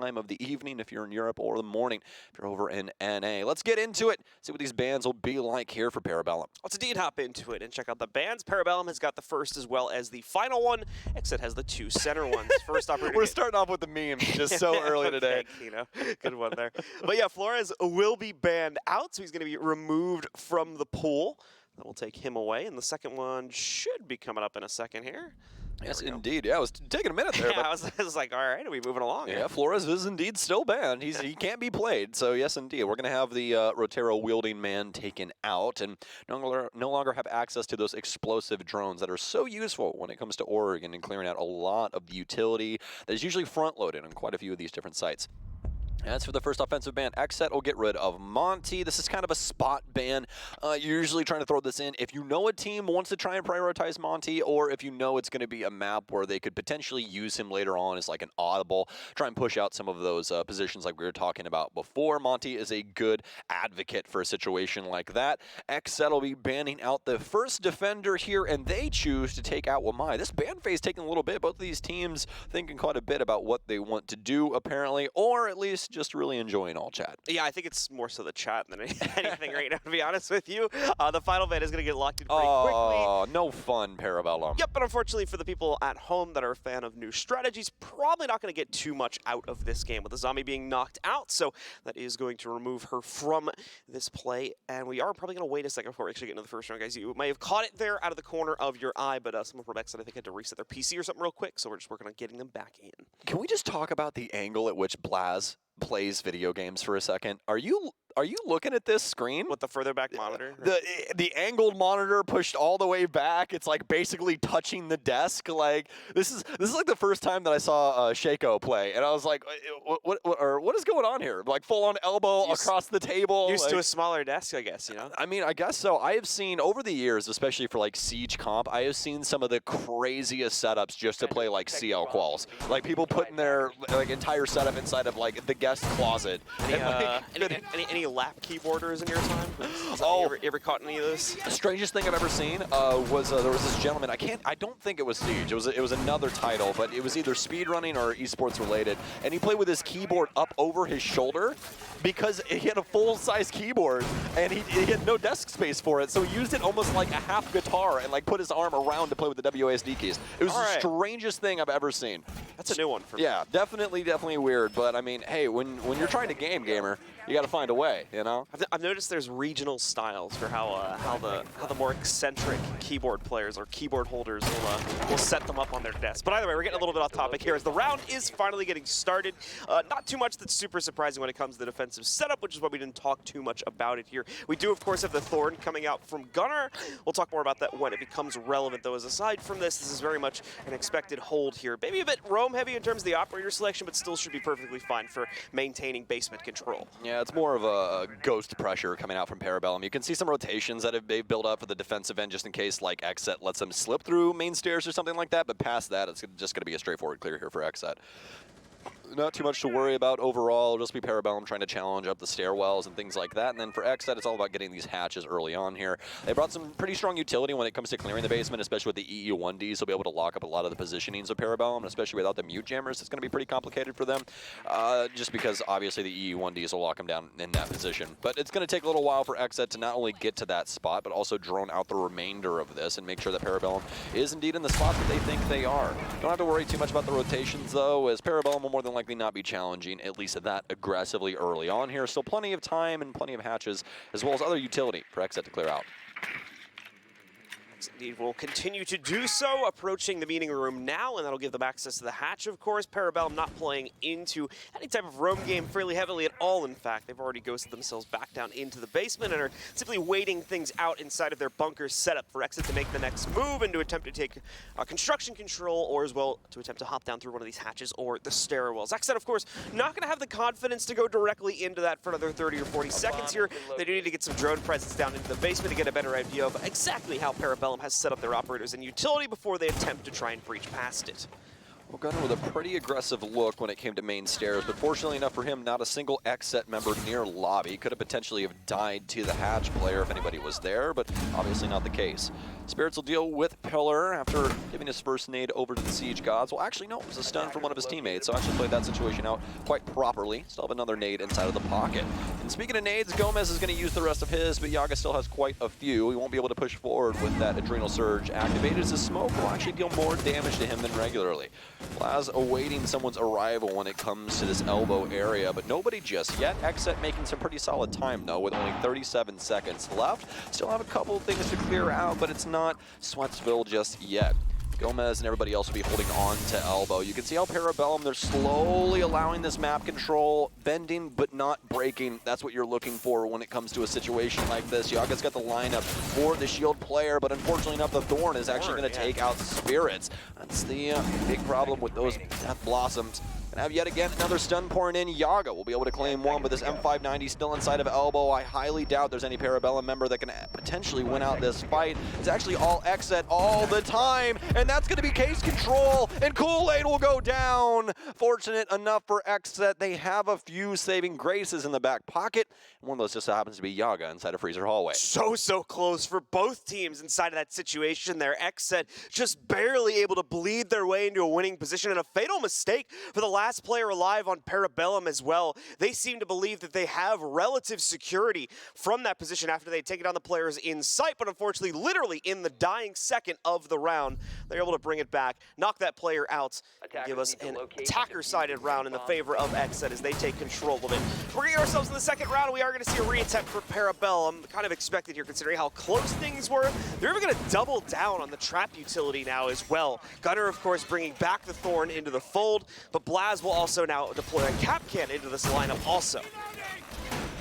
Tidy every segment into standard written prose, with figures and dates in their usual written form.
time of the evening if you're in Europe, or the morning if you're over in NA. Let's get into it, see what these bans will be like here for Parabellum. Let's indeed hop into it and check out the bans. Parabellum has got the first as well as the final one. XSET has the 2 center ones. First operator. We're starting off with the memes just so early today. Kino. Good one there. But yeah, Flores will be banned out, so he's going to be removed from the pool. That will take him away, and the second one should be coming up in a second here. Yes, indeed. Yeah, it was taking a minute there. Yeah, but I was like, all right, are we moving along? Yeah, Flores is indeed still banned. He can't be played. So yes, indeed, we're going to have the Rotero wielding man taken out, and no longer have access to those explosive drones that are so useful when it comes to Oregon and clearing out a lot of the utility that is usually front loaded on quite a few of these different sites. As for the first offensive ban, XSET will get rid of Monty. This is kind of a spot ban. You're usually trying to throw this in if you know a team wants to try and prioritize Monty, or if you know it's going to be a map where they could potentially use him later on as like an audible, try and push out some of those positions like we were talking about before. Monty is a good advocate for a situation like that. XSET will be banning out the first defender here, and they choose to take out Wamai. This ban phase taking a little bit. Both of these teams thinking quite a bit about what they want to do, apparently, or at least just really enjoying all chat. Yeah, I think it's more so the chat than anything right now, to be honest with you. The final ban is going to get locked in pretty quickly. Oh, no fun, Parabellum. Yep, but unfortunately for the people at home that are a fan of new strategies, probably not going to get too much out of this game with the zombie being knocked out, so that is going to remove her from this play, and we are probably going to wait a second before we actually get into the first round, guys. You may have caught it there out of the corner of your eye, but someone from XSET, I think, had to reset their PC or something real quick, so we're just working on getting them back in. Can we just talk about the angle at which Blaz plays video games for a second? Are you looking at this screen? With the further back monitor? The angled monitor pushed all the way back. It's like basically touching the desk. Like this is like the first time that I saw Shaco play, and I was like, what is going on here? Like full on elbow across the table. Used to a smaller desk, I guess, you know? I mean, I guess so. I have seen over the years, especially for like Siege comp, I have seen some of the craziest setups just to play like CL quals. Like people putting their like entire setup inside of like the guest closet. Any lap keyboarders in your time? You ever caught any of this? The strangest thing I've ever seen was there was this gentleman. I don't think it was Siege. It was another title, but it was either speedrunning or esports related, and he played with his keyboard up over his shoulder because he had a full-size keyboard and he had no desk space for it, so he used it almost like a half guitar and like put his arm around to play with the WASD keys. It was the strangest thing I've ever seen. That's a new one for me. Yeah, definitely weird. But I mean, hey, when you're trying to gamer, you got to find a way, you know. I've noticed there's regional styles for how the more eccentric keyboard players or keyboard holders will set them up on their desk. But either way, we're getting a little bit off topic here as the round is finally getting started. Not too much that's super surprising when it comes to the defensive setup, which is why we didn't talk too much about it here. We do, of course, have the Thorn coming out from Gunnar. We'll talk more about that when it becomes relevant, though. As aside from this is very much an expected hold here. Maybe a bit roam heavy in terms of the operator selection, but still should be perfectly fine for maintaining basement control. Yeah, it's more of a ghost pressure coming out from Parabellum. You can see some rotations that they've built up for the defensive end just in case like XSET lets them slip through main stairs or something like that, but past that, it's just going to be a straightforward clear here for XSET. Not too much to worry about overall. It'll just be Parabellum trying to challenge up the stairwells and things like that. And then for XSET, it's all about getting these hatches early on here. They brought some pretty strong utility when it comes to clearing the basement, especially with the EU1Ds. They'll be able to lock up a lot of the positionings of Parabellum, and especially without the mute jammers, it's going to be pretty complicated for them. Just because obviously the EU1Ds will lock them down in that position. But it's going to take a little while for XSET to not only get to that spot, but also drone out the remainder of this and make sure that Parabellum is indeed in the spot that they think they are. Don't have to worry too much about the rotations though, as Parabellum will more than likely not be challenging, at least that aggressively early on here. Still plenty of time and plenty of hatches, as well as other utility for XSET to clear out. Indeed, will continue to do so, approaching the meeting room now, and that'll give them access to the hatch, of course. Parabellum not playing into any type of roam game fairly heavily at all, in fact. They've already ghosted themselves back down into the basement and are simply waiting things out inside of their bunker setup for XSET to make the next move and to attempt to take construction control, or as well to attempt to hop down through one of these hatches or the stairwells. XSET, of course, not going to have the confidence to go directly into that for another 30 or 40 seconds here. They do need to get some drone presence down into the basement to get a better idea of exactly how Parabellum has set up their operators and utility before they attempt to try and breach past it. Well, Gunnar with a pretty aggressive look when it came to main stairs, but fortunately enough for him, not a single XSET member near lobby. Could have potentially have died to the hatch player if anybody was there, but obviously not the case. Spirits will deal with Pillar after giving his first nade over to the Siege Gods. Well, actually, no, it was a stun from one of his teammates, so actually played that situation out quite properly. Still have another nade inside of the pocket. And speaking of nades, Gomez is going to use the rest of his, but Yaga still has quite a few. He won't be able to push forward with that Adrenal Surge activated, as the smoke will actually deal more damage to him than regularly. Laz awaiting someone's arrival when it comes to this elbow area, but nobody just yet. XSET making some pretty solid time, though, with only 37 seconds left. Still have a couple of things to clear out, but it's not Sweatsville just yet. Gomez and everybody else will be holding on to elbow. You can see how Parabellum, they're slowly allowing this map control, bending but not breaking. That's what you're looking for when it comes to a situation like this. Yaga's got the lineup for the shield player, but unfortunately enough, the Thorn is actually going to take out Spirits. That's the big problem with those Death Blossoms. And have yet again another stun pouring in. Yaga will be able to claim one, but this M590 still inside of elbow. I highly doubt there's any Parabellum member that can potentially win out this fight. It's actually all XSET all the time, and that's going to be case control, and Kool-Aid will go down. Fortunate enough for XSET, they have a few saving graces in the back pocket, and one of those just happens to be Yaga inside of Freezer Hallway. So close for both teams inside of that situation there. XSET just barely able to bleed their way into a winning position, and a fatal mistake for the last player alive on Parabellum as well. They seem to believe that they have relative security from that position after they take down the players in sight, but unfortunately, literally in the dying second of the round, they're able to bring it back, knock that player out, and give us an attacker-sided round in the favor of XSET as they take control of it. We're going to get ourselves in the second round, and we are going to see a reattempt for Parabellum. Kind of expected here considering how close things were. They're even going to double down on the trap utility now as well. Gunner, of course, bringing back the Thorn into the fold, but Blaz will also now deploy a Capcan into this lineup also.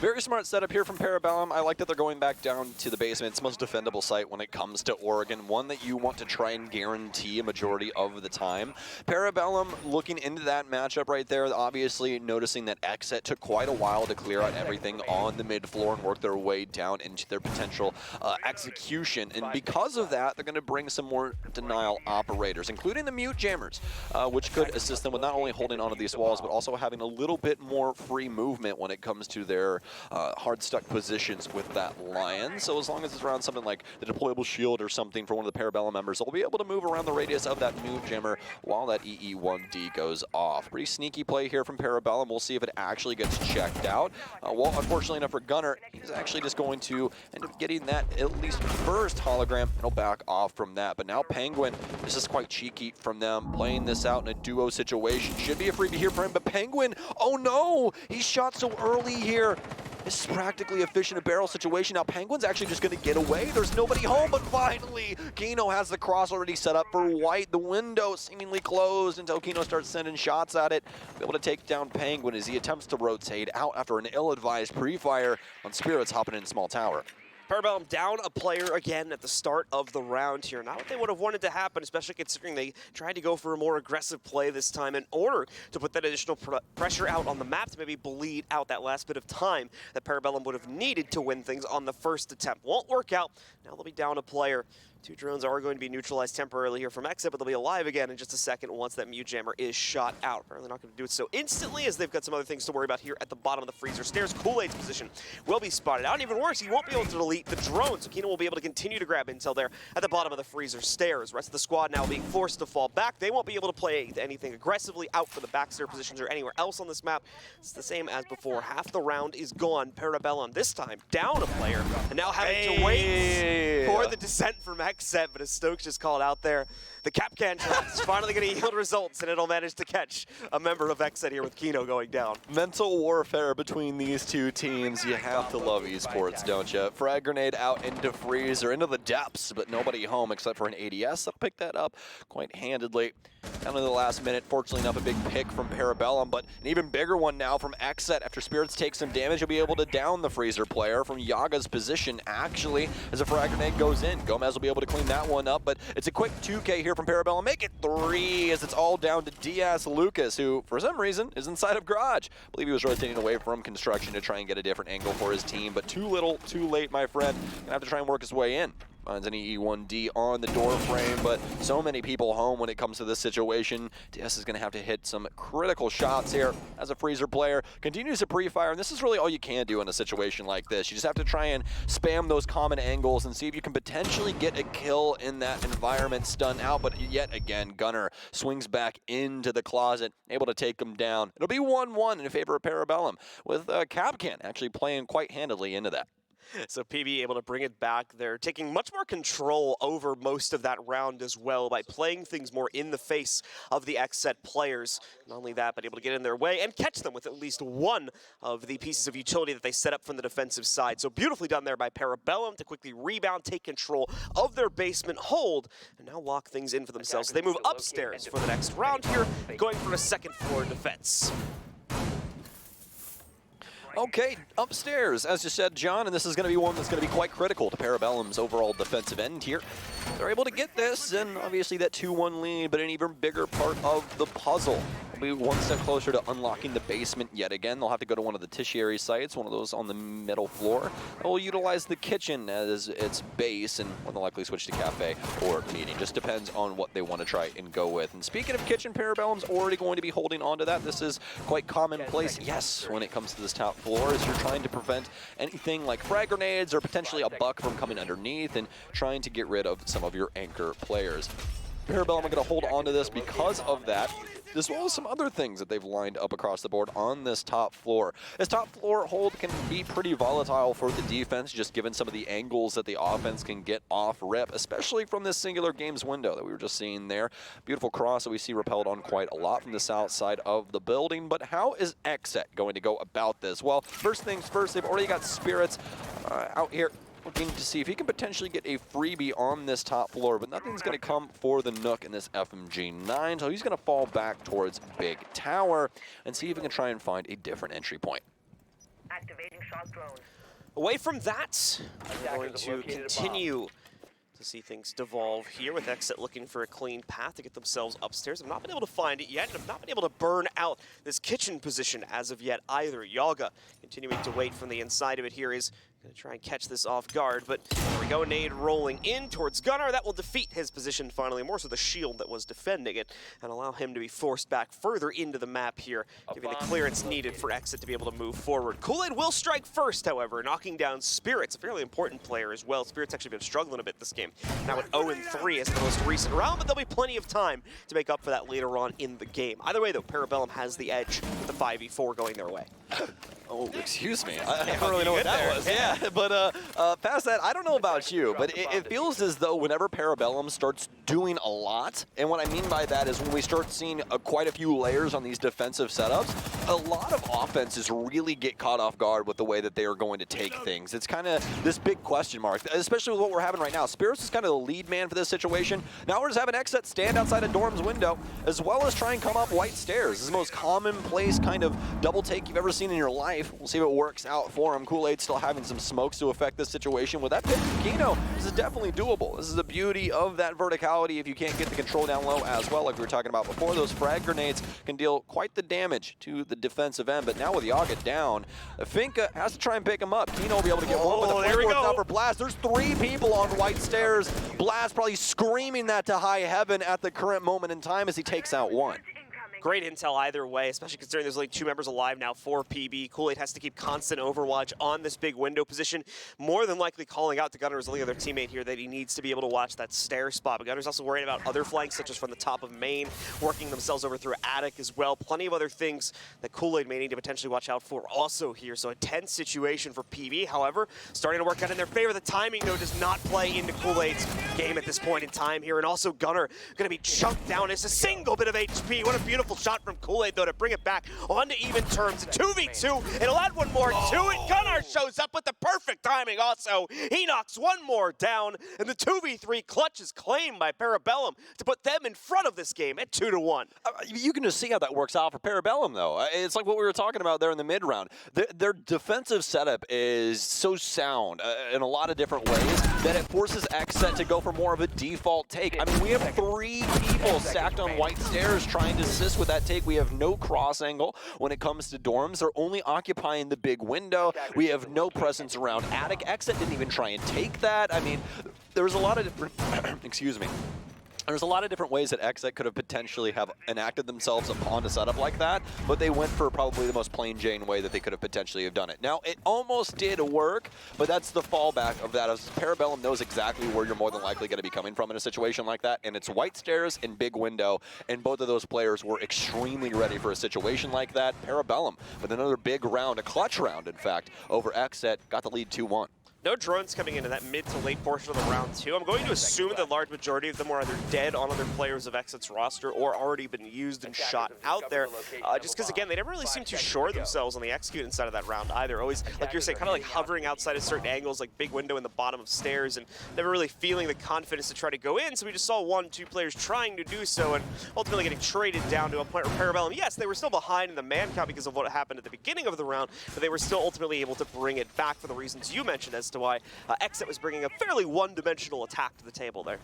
Very smart setup here from Parabellum. I like that they're going back down to the basement. It's the most defendable site when it comes to Oregon, one that you want to try and guarantee a majority of the time. Parabellum looking into that matchup right there, obviously noticing that XSET took quite a while to clear out everything on the mid floor and work their way down into their potential execution. And because of that, they're going to bring some more denial operators, including the mute jammers, which could assist them with not only holding onto these walls, but also having a little bit more free movement when it comes to their hard stuck positions with that Lion. So as long as it's around something like the deployable shield or something for one of the Parabellum members, they'll be able to move around the radius of that move jammer while that EE1D goes off. Pretty sneaky play here from Parabellum. We'll see if it actually gets checked out. Well, unfortunately enough for Gunner, he's actually just going to end up getting that at least first hologram, and he'll back off from that. But now Penguin, this is quite cheeky from them, playing this out in a duo situation. Should be a freebie here for him, but Penguin, oh no, he's shot so early here. This is practically a fish in a barrel situation. Now Penguin's actually just going to get away. There's nobody home, but finally, Kino has the cross already set up for White. The window seemingly closed until Kino starts sending shots at it. Be able to take down Penguin as he attempts to rotate out after an ill-advised pre-fire on Spirits hopping in small tower. Parabellum down a player again at the start of the round here. Not what they would have wanted to happen, especially considering they tried to go for a more aggressive play this time in order to put that additional pressure out on the map to maybe bleed out that last bit of time that Parabellum would have needed to win things on the first attempt. Won't work out. Now they'll be down a player. Two drones are going to be neutralized temporarily here from XSET, but they'll be alive again in just a second once that mute jammer is shot out. Apparently not going to do it so instantly, as they've got some other things to worry about here at the bottom of the freezer stairs. Kool-Aid's position will be spotted out. And even worse, he won't be able to delete the drone, so Kino will be able to continue to grab intel there at the bottom of the freezer stairs. The rest of the squad now being forced to fall back. They won't be able to play anything aggressively out for the back stair positions or anywhere else on this map. It's the same as before. Half the round is gone. Parabellum this time down a player, and now having to wait for the descent from XSET, but as Stokes just called out there, the Capcan shot is finally going to yield results, and it'll manage to catch a member of XSET here with Kino going down. Mental warfare between these two teams. You have to love esports, don't you? Frag grenade out into freezer, into the depths, but nobody home except for an ADS. They'll pick that up quite handedly. Down to the last minute, fortunately enough, a big pick from Parabellum, but an even bigger one now from XSET. After Spirits take some damage, he'll be able to down the freezer player from Yaga's position, actually, as a frag grenade goes in. Gomez will be able to clean that one up, but it's a quick 2K here from Parabellum. Make it 3 as it's all down to Diaz Lucas, who, for some reason, is inside of Garage. I believe he was rotating away from construction to try and get a different angle for his team, but too little, too late, my friend. Gonna have to try and work his way in. finds any E1D on the door frame, but so many people home when it comes to this situation. DS is going to have to hit some critical shots here as a freezer player. Continues to pre-fire, and this is really all you can do in a situation like this. You just have to try and spam those common angles and see if you can potentially get a kill in that environment, stun out, but yet again, Gunnar swings back into the closet, able to take him down. It'll be 1-1 in favor of Parabellum, with Capcan actually playing quite handedly into that. So PB able to bring it back. They're taking much more control over most of that round as well by playing things more in the face of the XSET players. Not only that, but able to get in their way and catch them with at least one of the pieces of utility that they set up from the defensive side. So beautifully done there by Parabellum to quickly rebound, take control of their basement hold, and now lock things in for themselves. So they move upstairs for the next round here, going for a second floor defense. Okay, upstairs, as you said, John, and this is going to be one that's going to be quite critical to Parabellum's overall defensive end here. They're able to get this, and obviously that 2-1 lead, but an even bigger part of the puzzle. They'll be one step closer to unlocking the basement yet again. They'll have to go to one of the tertiary sites, one of those on the middle floor. They'll utilize the kitchen as its base, and more than likely switch to cafe or meeting. Just depends on what they want to try and go with. And speaking of kitchen, Parabellum's already going to be holding on to that. This is quite commonplace, yes, when it comes to this top floor, as you're trying to prevent anything like frag grenades or potentially a buck from coming underneath and trying to get rid of some of your anchor players. Parabellum are going to hold on to this because of that, as well as some other things that they've lined up across the board on this top floor. This top floor hold can be pretty volatile for the defense, just given some of the angles that the offense can get off rip, especially from this singular games window that we were just seeing there. Beautiful cross that we see repelled on quite a lot from the south side of the building. But how is XSET going to go about this? Well, first things first, they've already got Spirits out here looking to see if he can potentially get a freebie on this top floor, but nothing's going to come for the Nook in this FMG9, so he's going to fall back towards Big Tower and see if he can try and find a different entry point. Activating shock drone. Away from that, we're going to continue to see things devolve here with XSET looking for a clean path to get themselves upstairs. I've not been able to find it yet, and I've not been able to burn out this kitchen position as of yet either. Yaga continuing to wait from the inside of it here is going to try and catch this off guard, but there we go, nade rolling in towards Gunnar. That will defeat his position finally, more so the shield that was defending it, and allow him to be forced back further into the map here, giving the clearance needed for XSET to be able to move forward. Kool-Aid will strike first, however, knocking down Spirits, a fairly important player as well. Spirits actually been struggling a bit this game, now at 0-3 as the most recent round, but there'll be plenty of time to make up for that later on in the game. Either way, though, Parabellum has the edge with the 5v4 going their way. Oh, excuse me. I don't really know what that was. Yeah, but past that, I don't know about you, but it feels as though whenever Parabellum starts doing a lot, and what I mean by that is when we start seeing quite a few layers on these defensive setups, a lot of offenses really get caught off guard with the way that they are going to take things. It's kind of this big question mark, especially with what we're having right now. Spirits is kind of the lead man for this situation. Now we're just having XSET stand outside a dorm's window, as well as try and come up white stairs. This is the most commonplace kind of double take you've ever seen in your life. We'll see if it works out for him. Kool-Aid still having some smokes to affect this situation. With that pick from Kino, this is definitely doable. This is the beauty of that verticality if you can't get the control down low as well, like we were talking about before. Those frag grenades can deal quite the damage to the defensive end, but now with Yaga down, Finka has to try and pick him up. Kino will be able to get one with the flame works out for Blast. There's 3 people on white stairs. Blast probably screaming that to high heaven at the current moment in time as he takes out one. Great intel either way, especially considering there's only 2 members alive now for PB. Kool-Aid has to keep constant overwatch on this big window position, more than likely calling out to Gunner's only other teammate here that he needs to be able to watch that stair spot. But Gunner's also worried about other flanks, such as from the top of main, working themselves over through attic as well. Plenty of other things that Kool-Aid may need to potentially watch out for also here. So a tense situation for PB, however, starting to work out in their favor. The timing, though, does not play into Kool-Aid's game at this point in time here. And also Gunner going to be chunked down. It's a single bit of HP. What a beautiful shot from Kool-Aid, though, to bring it back onto even terms. A 2v2. It'll add one more to it. Gunnar shows up with the perfect timing also. He knocks one more down, and the 2v3 clutch is claimed by Parabellum to put them in front of this game at 2-1. You can just see how that works out for Parabellum, though. It's like what we were talking about there in the mid-round. Their defensive setup is so sound in a lot of different ways that it forces XSET to go for more of a default take. I mean, we have 3 people stacked on white stairs trying to assist with with that take. We have no cross angle when it comes to dorms. They're only occupying the big window. We have no presence around attic. XSET didn't even try and take that. I mean, there was a lot of different, excuse me. There's a lot of different ways that XSET could have potentially have enacted themselves upon a setup like that, but they went for probably the most plain Jane way that they could have potentially have done it. Now, it almost did work, but that's the fallback of that. As Parabellum knows exactly where you're more than likely going to be coming from in a situation like that, and it's white stairs and big window, and both of those players were extremely ready for a situation like that. Parabellum with another big round, a clutch round, in fact, over XSET, got the lead 2-1. No drones coming into that mid to late portion of the round 2. I'm going to assume the large majority of them were either dead on other players of XSET's roster or already been used and shot out there. Just because, again, they never really seemed too sure of themselves on the execute inside of that round either. Always, like you're saying, kind of like hovering outside of certain angles, like big window in the bottom of stairs, and never really feeling the confidence to try to go in. So we just saw 1-2 players trying to do so and ultimately getting traded down to a point where Parabellum, yes, they were still behind in the man count because of what happened at the beginning of the round, but they were still ultimately able to bring it back for the reasons you mentioned as to why XSET was bringing a fairly one-dimensional attack to the table there.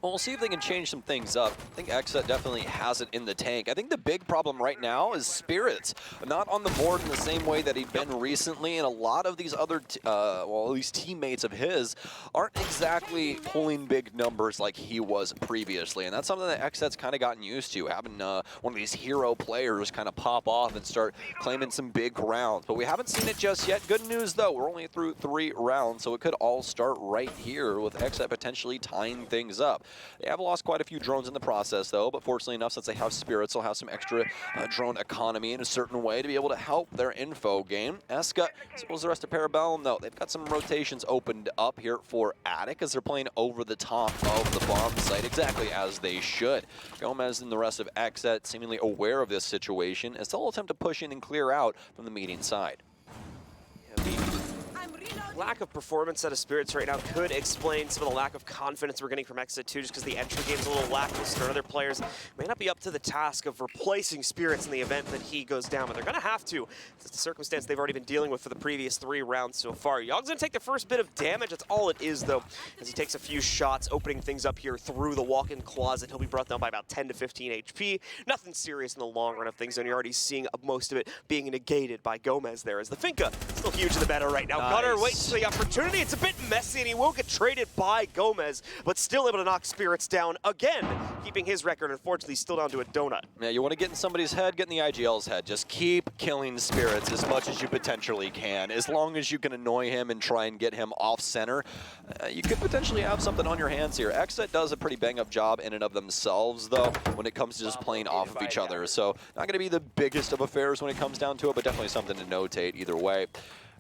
Well, we'll see if they can change some things up. I think XSET definitely has it in the tank. I think the big problem right now is Spirits. Not on the board in the same way that he'd been recently, and a lot of these other, well, these teammates of his aren't exactly pulling big numbers like he was previously, and that's something that XSET's kind of gotten used to, having one of these hero players kind of pop off and start claiming some big rounds. But we haven't seen it just yet. Good news, though, we're only through 3 rounds, so it could all start right here with XSET potentially tying things up. They have lost quite a few drones in the process, though, but fortunately enough, since they have Spirits, they'll have some extra drone economy in a certain way to be able to help their info game. Eska, as well as the rest of Parabellum, though, they've got some rotations opened up here for Attic as they're playing over the top of the bomb site, exactly as they should. Gomez and the rest of XSET seemingly aware of this situation as they'll attempt to push in and clear out from the meeting side. Lack of performance out of Spirits right now could explain some of the lack of confidence we're getting from XSET too, just because the entry game's a little lackluster. Other players may not be up to the task of replacing Spirits in the event that he goes down, but they're going to have to. It's the circumstance they've already been dealing with for the previous 3 rounds so far. Yogg's going to take the first bit of damage. That's all it is, though, as he takes a few shots, opening things up here through the walk-in closet. He'll be brought down by about 10 to 15 HP. Nothing serious in the long run of things, and you're already seeing most of it being negated by Gomez there, as the Finka still huge in the meta right now. Nice. Gunner waits for the opportunity. It's a bit messy, and he will get traded by Gomez, but still able to knock Spirits down again, keeping his record, unfortunately, still down to a donut. Yeah, you want to get in somebody's head, get in the IGL's head. Just keep killing Spirits as much as you potentially can. As long as you can annoy him and try and get him off center, you could potentially have something on your hands here. XSET does a pretty bang-up job in and of themselves, though, when it comes to just playing off of each other. So not going to be the biggest of affairs when it comes down to it, but definitely something to notate either way.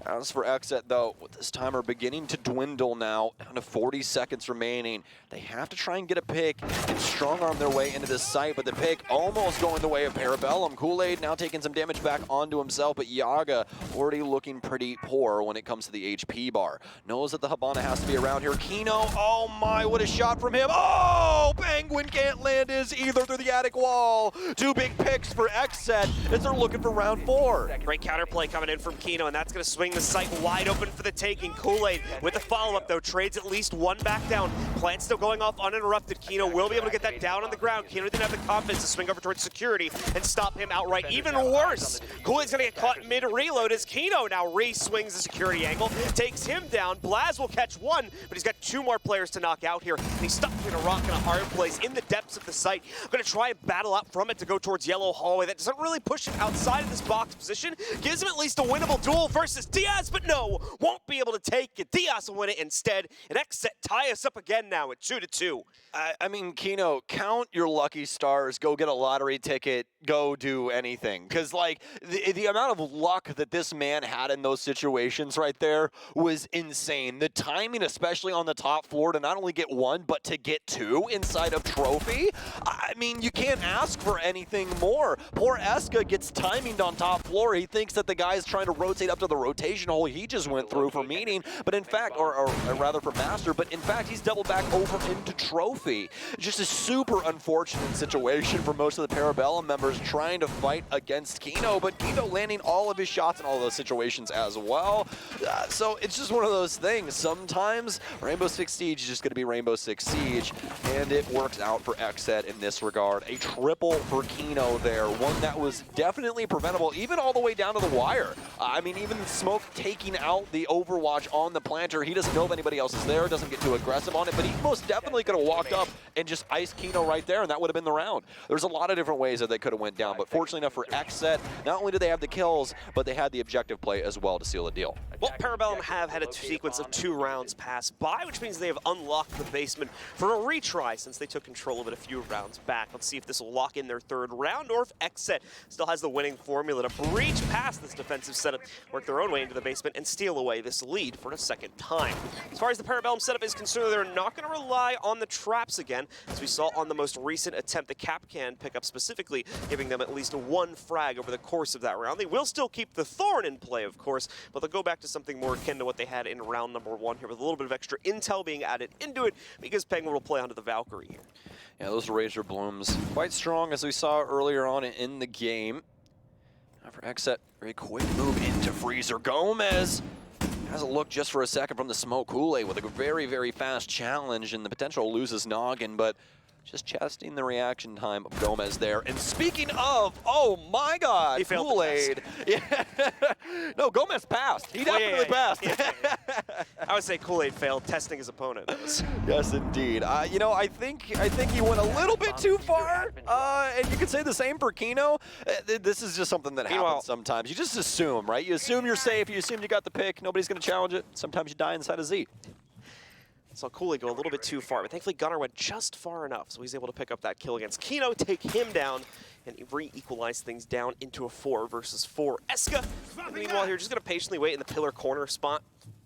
As for XSET, though, with this timer beginning to dwindle now, down to 40 seconds remaining, they have to try and get a pick and strong-arm their way into this site, but the pick almost going the way of Parabellum. Kool-Aid now taking some damage back onto himself, but Yaga already looking pretty poor when it comes to the HP bar. Knows that the Habana has to be around here. Kino, oh my, what a shot from him. Oh, Penguin can't land his either through the attic wall. 2 big picks for XSET as they're looking for round 4. Great counterplay coming in from Kino, and that's going to swing the site wide open for the taking. Kool-Aid with the follow-up, though, trades at least 1 back down. Plant still going off uninterrupted. Kino will be able to get that down on the ground. Kino didn't have the confidence to swing over towards security and stop him outright. Even worse, Kool-Aid's going to get caught mid-reload as Kino now re-swings the security angle, takes him down. Blaz will catch 1, but he's got 2 more players to knock out here. And he's stuck between a rock and a hard place in the depths of the site. Going to try and battle out from it to go towards Yellow Hallway. That doesn't really push him outside of this box position. Gives him at least a winnable duel versus Diaz, but no, won't be able to take it. Diaz will win it instead, and XSET tie us up again now at 2-2. I mean, Kino, count your lucky stars, go get a lottery ticket, go do anything. Because, like, the amount of luck that this man had in those situations right there was insane. The timing, especially on the top floor, to not only get 1, but to get 2 inside of Trophy, I mean, you can't ask for anything more. Poor Eska gets timinged on top floor. He thinks that the guy's trying to rotate up to the rotation hole he just went through for meeting, but in fact, or rather for master, but in fact, he's doubled back over into Trophy. Just a super unfortunate situation for most of the Parabellum members trying to fight against Kino, but Kino landing all of his shots in all those situations as well. So it's just one of those things. Sometimes Rainbow Six Siege is just going to be Rainbow Six Siege, and it works out for XSET in this regard. A triple for Kino there, one that was definitely preventable, even all the way down to the wire. I mean, even Smoke taking out the Overwatch on the planter, he doesn't know if anybody else is there, doesn't get too aggressive on it, but he most definitely could have walked up and just iced Kino right there, and that would have been the round. There's a lot of different ways that they could have went down, but fortunately enough for XSET, not only did they have the kills, but they had the objective play as well to seal the deal. Well, Parabellum have had a sequence of 2 rounds pass by, which means they have unlocked the basement for a retry since they took control of it a few rounds back. Let's see if this will lock in their 3rd round, or if XSET still has the winning formula to breach past this defensive setup, work their own way into the basement, and steal away this lead for a 2nd time. As far as the Parabellum setup is concerned, they're not going to rely on the traps again, as we saw on the most recent attempt, the Cap can pick up specifically, giving them at least 1 frag over the course of that round. They will still keep the Thorn in play, of course, but they'll go back to something more akin to what they had in round number 1 here, with a little bit of extra intel being added into it, because Penguin will play onto the Valkyrie here. Yeah, those Razor Blooms quite strong, as we saw earlier on in the game. Now for XSET, very quick move into Freezer. Gomez has a look just for a second from the smoke. Kool-Aid with a very, very fast challenge, and the potential to lose his noggin, but just testing the reaction time of Gomez there. And speaking of, oh my God, He failed Kool-Aid. Yeah. No, Gomez passed. He definitely passed. I would say Kool-Aid failed testing his opponent. Yes, indeed. You know, I think he went a little bit too far, and you could say the same for Kino. This is just something that happens sometimes. You just assume, right? You assume you're safe. You assume you got the pick. Nobody's going to challenge it. Sometimes you die inside a Z. Saw Kool-Aid go a little bit too far, but thankfully Gunnar went just far enough, so he's able to pick up that kill against Kino, take him down, and re-equalize things down into a 4 versus 4. Eska, meanwhile here, just going to patiently wait in the pillar corner spot.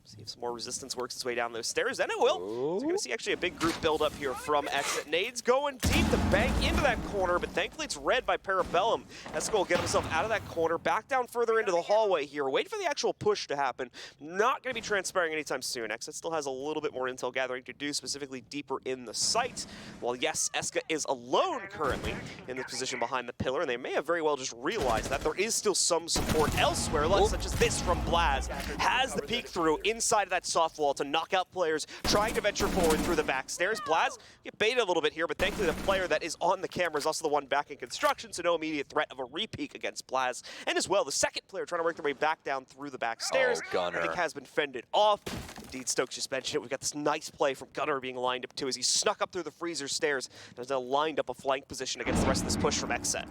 See if some more resistance works its way down those stairs, and it will. So you're going to see actually a big group build up here from XSET. Nades going deep to bank into that corner, but thankfully it's read by Parabellum. Eska will get himself out of that corner, back down further into the hallway here. Wait for the actual push to happen. Not going to be transpiring anytime soon. XSET still has a little bit more intel gathering to do, specifically deeper in the site. While yes, Eska is alone currently in the position behind the pillar, and they may have very well just realized that there is still some support elsewhere, such as this from Blaz. Has the peek through inside of that soft wall to knock out players trying to venture forward through the back stairs. Blaz get baited a little bit here, but thankfully the player that is on the camera is also the one back in construction, so no immediate threat of a re-peek against Blaz. And as well, the second player trying to work their way back down through the back stairs, Gunnar. I think has been fended off. Indeed, Stokes just mentioned it. We've got this nice play from Gunnar being lined up too, as he snuck up through the freezer stairs and has now lined up a flank position against the rest of this push from XSET.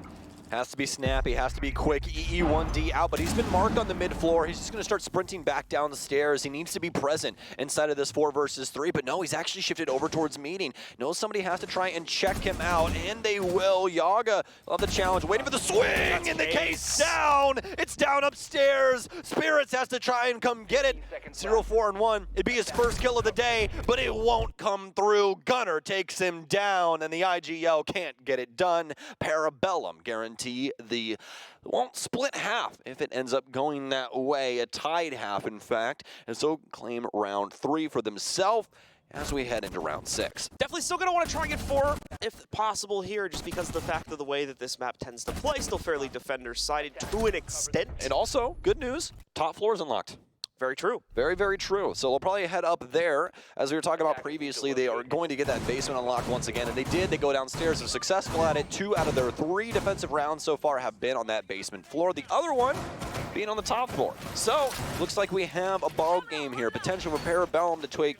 Has to be snappy, has to be quick. EE1D out, but he's been marked on the mid floor. He's just going to start sprinting back down the stairs. He needs to be present inside of this 4 versus 3, but no, he's actually shifted over towards meeting. Knows somebody has to try and check him out, and they will. Yaga will have the challenge, waiting for the swing, and the case down. It's down upstairs. Spirits has to try and come get it. 0-4-1. It'd be his first kill of the day, but it won't come through. Gunnar takes him down, and the IGL can't get it done. Parabellum guaranteed the won't split half if it ends up going that way, a tied half in fact, and so claim round 3 for themselves as we head into round 6. Definitely still going to want to try and get 4 if possible here, just because of the fact of the way that this map tends to play. Still fairly defender-sided to an extent. And also, good news, top floor is unlocked. Very true. Very, very true. So they'll probably head up there. As we were talking about previously, they are going to get that basement unlocked once again, and they did. They go downstairs. They're successful at it. 2 out of their 3 defensive rounds so far have been on that basement floor. The other one being on the top floor. So looks like we have a ball game here. Potential for Parabellum to take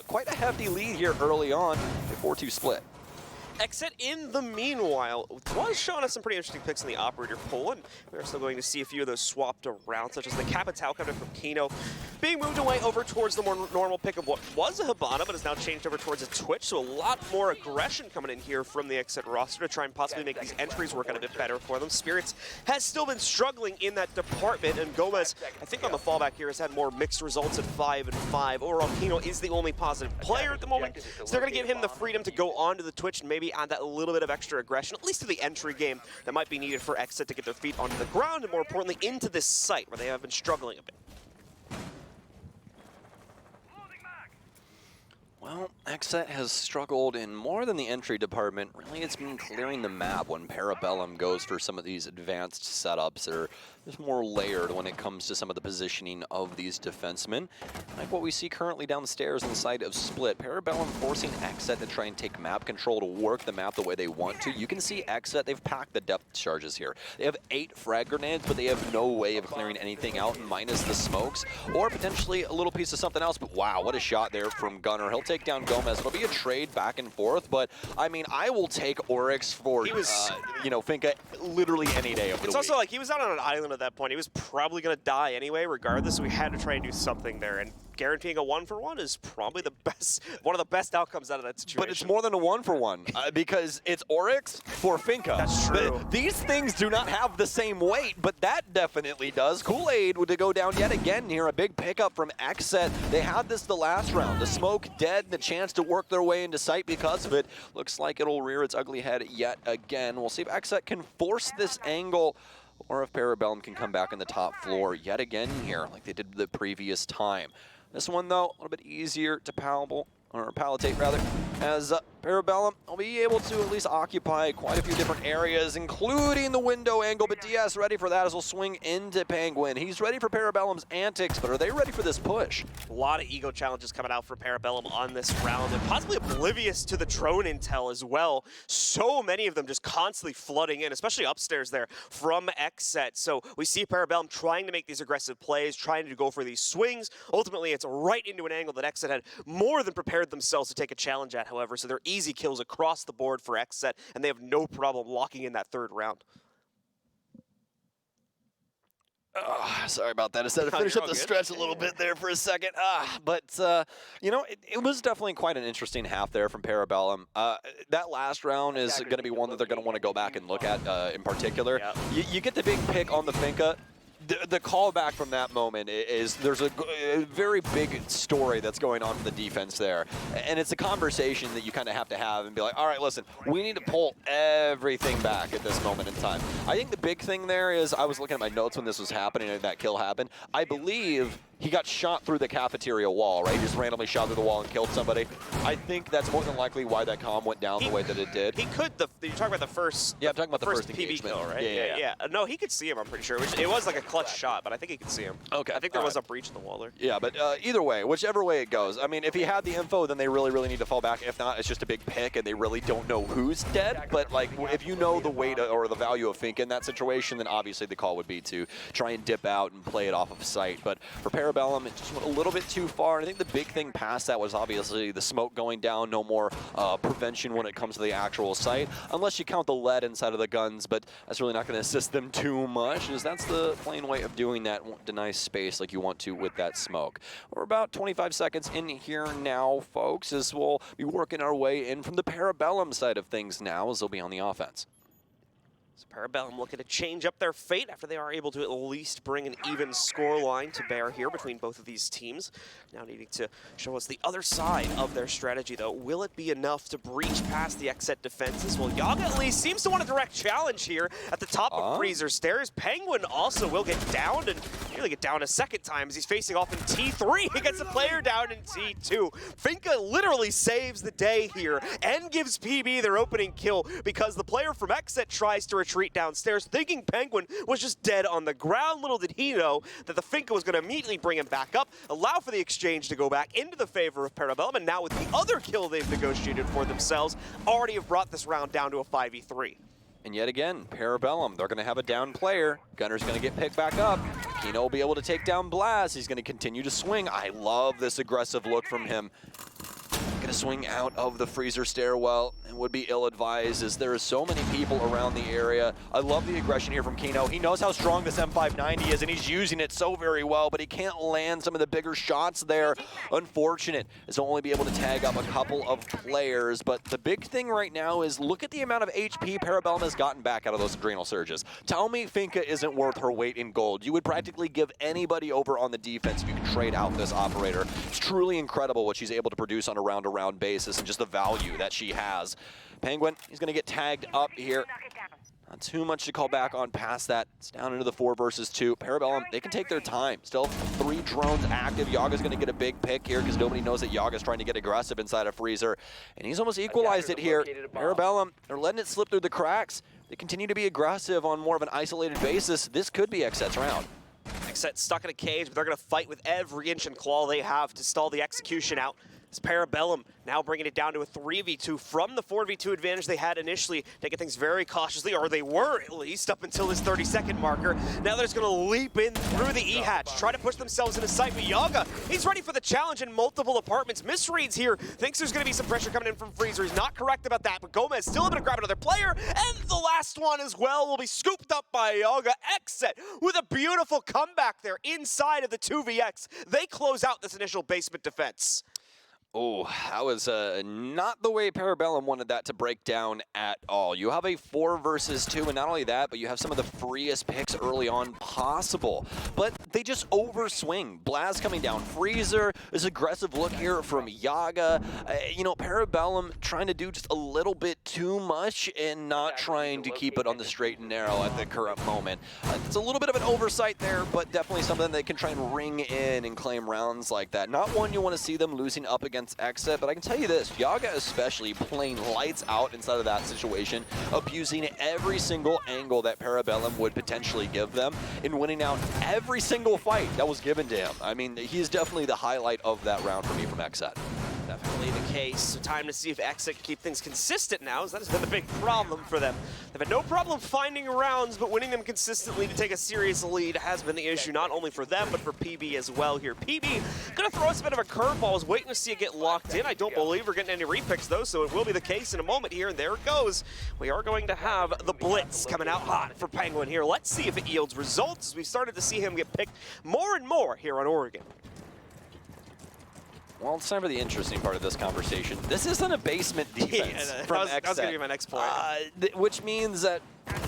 quite a hefty lead here early on. A 4-2 split. XSET, in the meanwhile, was showing us some pretty interesting picks in the operator pool, and we're still going to see a few of those swapped around, such as the Capitao coming from Kino, being moved away over towards the more normal pick of what was a Hibana, but has now changed over towards a Twitch, so a lot more aggression coming in here from the XSET roster to try and possibly make these entries work out a bit better for them. Spirits has still been struggling in that department, and Gomez, I think on the fallback here, has had more mixed results at 5-5. Overall, Kino is the only positive player at the moment, so they're going to give him the freedom to go onto the Twitch and maybe add that little bit of extra aggression, at least to the entry game, that might be needed for XSET to get their feet onto the ground, and more importantly, into this site where they have been struggling a bit. Well, XSET has struggled in more than the entry department. Really, it's been clearing the map when Parabellum goes for some of these advanced setups. They're just more layered when it comes to some of the positioning of these defensemen. Like what we see currently downstairs inside of Split, Parabellum forcing XSET to try and take map control to work the map the way they want to. You can see XSET, they've packed the depth charges here. They have 8 frag grenades, but they have no way of clearing anything out minus the smokes, or potentially a little piece of something else. But wow, what a shot there from Gunner. He'll take down Gomez. It'll be a trade back and forth, but I mean, I will take Oryx for, Finka literally any day of the week. It's also like he was out on an island at that point. He was probably going to die anyway, regardless, so we had to try and do something there. And guaranteeing a 1-for-1 is probably the best, one of the best outcomes out of that situation. But it's more than a 1-for-1 because it's Oryx for Finka. That's true. These things do not have the same weight, but that definitely does. Kool-Aid would go down yet again here. A big pickup from XSET. They had this the last round. The smoke dead, the chance to work their way into sight because of it. Looks like it'll rear its ugly head yet again. We'll see if XSET can force this angle, or if Parabellum can come back in the top floor yet again here, like they did the previous time. This one, though, a little bit easier to palatate, as Parabellum will be able to at least occupy quite a few different areas, including the window angle, but DS ready for that as he'll swing into Penguin. He's ready for Parabellum's antics, but are they ready for this push? A lot of ego challenges coming out for Parabellum on this round, and possibly oblivious to the drone intel as well. So many of them just constantly flooding in, especially upstairs there from XSET. So we see Parabellum trying to make these aggressive plays, trying to go for these swings. Ultimately, it's right into an angle that XSET had more than prepared themselves to take a challenge at, however, so they're easy kills across the board for XSET, and they have no problem locking in that third round. Sorry about that. I said to finish up the stretch a little bit there for a second. It was definitely quite an interesting half there from Parabellum. That last round is going to be one that they're going to want to go back and look at in particular. Yep. You get the big pick on the Finka. The callback from that moment is there's a very big story that's going on for the defense there. And it's a conversation that you kind of have to have and be like, all right, listen, we need to pull everything back at this moment in time. I think the big thing there is I was looking at my notes when this was happening and that kill happened. I believe he got shot through the cafeteria wall, right? He just randomly shot through the wall and killed somebody. I think that's more than likely why that comm went down the way that it did. He could, you're talking about the first... Yeah, I'm talking about the first PB engagement. kill, right? Yeah. No, he could see him, I'm pretty sure. It was like a clutch shot, but I think he could see him. Okay. I think there was a breach in the wall there. Yeah, but either way, whichever way it goes, I mean, if he had the info, then they really need to fall back. If not, it's just a big pick, and they really don't know who's dead. But, like, if you know the weight or the value of Fink in that situation, then obviously the call would be to try and dip out and play it off of sight. But for Parabellum, it just went a little bit too far. And I think the big thing past that was obviously the smoke going down, no more prevention when it comes to the actual site, unless you count the lead inside of the guns, but that's really not going to assist them too much, as that's the plain way of doing that. Won't deny space like you want to with that smoke. We're about 25 seconds in here now, folks, as we'll be working our way in from the Parabellum side of things now, as they'll be on the offense. So Parabellum looking to change up their fate after they are able to at least bring an even score line to bear here between both of these teams. Now needing to show us the other side of their strategy, though. Will it be enough to breach past the XSET defenses? Well, Yaga at least seems to want a direct challenge here at the top of Freezer Stairs. Penguin also will get downed, and nearly get down a second time as he's facing off in T3. He gets a player down in T2. Finka literally saves the day here and gives PB their opening kill because the player from XSET tries to retreat downstairs, thinking Penguin was just dead on the ground. Little did he know that the Finka was going to immediately bring him back up, allow for the exchange to go back into the favor of Parabellum, and now with the other kill they've negotiated for themselves, already have brought this round down to a 5v3. And yet again, Parabellum, they're going to have a down player. Gunner's going to get picked back up. Kino will be able to take down Blast. He's going to continue to swing. I love this aggressive look from him. Going to swing out of the freezer stairwell, and would be ill-advised as there are so many people around the area. I love the aggression here from Kino. He knows how strong this M590 is, and he's using it so very well, but he can't land some of the bigger shots there. Unfortunate, as he'll only be able to tag up a couple of players, but the big thing right now is look at the amount of HP Parabellum has gotten back out of those adrenal surges. Tell me Finka isn't worth her weight in gold. You would practically give anybody over on the defense if you could trade out this operator. It's truly incredible what she's able to produce on a round-to-round basis and just the value that she has. Penguin, he's going to get tagged up here. Not too much to call back on past that. It's down into the 4 versus 2. Parabellum, they can take their time. Still 3 drones active. Yaga's going to get a big pick here because nobody knows that Yaga's trying to get aggressive inside of Freezer. And he's almost equalized it here. Parabellum, they're letting it slip through the cracks. They continue to be aggressive on more of an isolated basis. This could be XSET's round. XSET stuck in a cage, but they're going to fight with every inch and claw they have to stall the execution out. It's Parabellum now bringing it down to a 3v2 from the 4v2 advantage they had initially, taking things very cautiously, or they were at least up until this 30-second marker. Now they're just going to leap in through the E-hatch, try to push themselves into sight, but Yaga, he's ready for the challenge in multiple apartments. Misreads here, thinks there's going to be some pressure coming in from Freezer. He's not correct about that, but Gomez still able to grab another player, and the last one as well will be scooped up by Yaga. XSET with a beautiful comeback there inside of the 2vx. They close out this initial basement defense. Oh, that was not the way Parabellum wanted that to break down at all. You have a 4 versus 2, and not only that, but you have some of the freest picks early on possible. But they just overswing. Blaz coming down. Freezer, this aggressive look here from Yaga. You know, Parabellum trying to do just a little bit too much and not trying to keep it on the straight and narrow at the current moment. It's a little bit of an oversight there, but definitely something they can try and ring in and claim rounds like that. Not one you want to see them losing up against XSET, but I can tell you this, Yaga especially playing lights out inside of that situation, abusing every single angle that Parabellum would potentially give them, and winning out every single fight that was given to him. I mean, he is definitely the highlight of that round for me from XSET. Definitely the case. So time to see if XSET can keep things consistent now, as that has been the big problem for them. They've had no problem finding rounds, but winning them consistently to take a serious lead has been the issue, not only for them, but for PB as well here. PB gonna throw us a bit of a curveball. I was waiting to see it get locked in. I don't believe we're getting any repicks though, so it will be the case in a moment here, and there it goes. We are going to have the Blitz coming out hot for Penguin here. Let's see if it yields results, as we've started to see him get picked more and more here on Oregon. Well, it's time for the interesting part of this conversation. This isn't a basement defense from XSET. That was going to be my next point. Which means that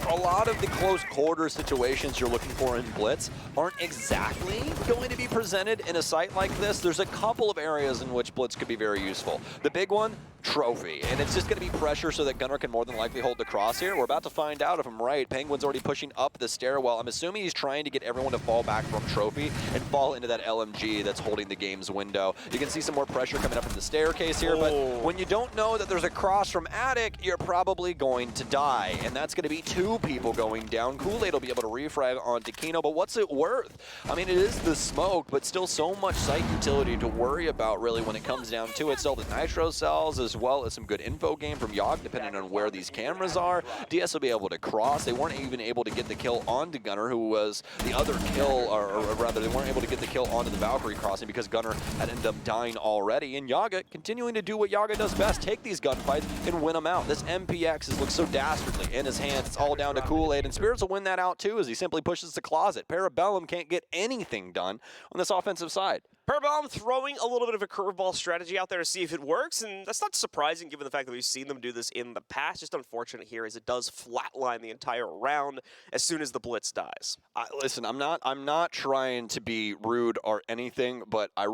a lot of the close quarter situations you're looking for in Blitz aren't exactly going to be presented in a site like this. There's a couple of areas in which Blitz could be very useful. The big one, Trophy, and it's just going to be pressure so that Gunnar can more than likely hold the crosshair. We're about to find out if I'm right. Penguin's already pushing up the stairwell. I'm assuming he's trying to get everyone to fall back from Trophy and fall into that LMG that's holding the game's window. You can see some more pressure coming up from the staircase here, but when you don't know that there's a cross from Attic, you're probably going to die, and that's going to be 2 people going down. Kool-Aid will be able to refrag onto Kino, but what's it worth? I mean, it is the smoke, but still so much site utility to worry about really when it comes down to it. Still the Nitro cells, as well as some good info game from Yogg, depending on where these cameras are. DS will be able to cross. They weren't even able to get the kill onto Gunnar, who was the other kill, or rather, they weren't able to get the kill onto the Valkyrie crossing because Gunnar had ended up dying already. And Yaga continuing to do what Yaga does best, take these gunfights and win them out. This MPX looks so dastardly in his hands. It's all down to Kool-Aid, and Spirits will win that out too as he simply pushes the closet. Parabellum can't get anything done on this offensive side. Parabellum throwing a little bit of a curveball strategy out there to see if it works, and that's not surprising given the fact that we've seen them do this in the past. Just unfortunate here is it does flatline the entire round as soon as the Blitz dies. Listen, I'm not trying to be rude or anything, but I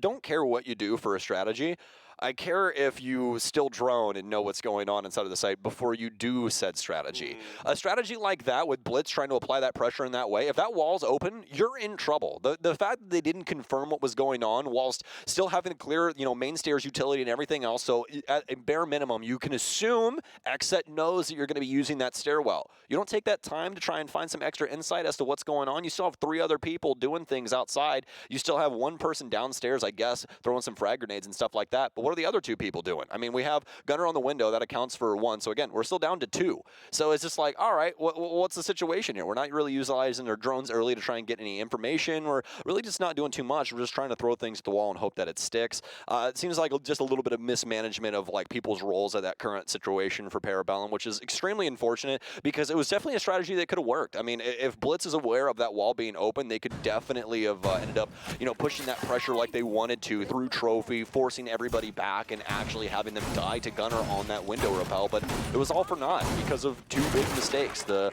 don't care what you do for a strategy. I care if you still drone and know what's going on inside of the site before you do said strategy. A strategy like that with Blitz trying to apply that pressure in that way, if that wall's open, you're in trouble. The fact that they didn't confirm what was going on whilst still having to clear, you know, main stairs utility and everything else, so at a bare minimum, you can assume XSET knows that you're going to be using that stairwell. You don't take that time to try and find some extra insight as to what's going on. You still have 3 other people doing things outside. You still have 1 person downstairs, I guess, throwing some frag grenades and stuff like that. But what are the other 2 people doing? I mean, we have Gunnar on the window. That accounts for 1. So again, we're still down to 2. So it's just like, all right, what's the situation here? We're not really utilizing our drones early to try and get any information. We're really just not doing too much. We're just trying to throw things at the wall and hope that it sticks. It seems like just a little bit of mismanagement of like people's roles at that current situation for Parabellum, which is extremely unfortunate because it was definitely a strategy that could have worked. I mean, if Blitz is aware of that wall being open, they could definitely have ended up, you know, pushing that pressure like they wanted to through Trophy, forcing everybody back and actually having them die to Gunnar on that window rappel, but it was all for naught because of 2 big mistakes. The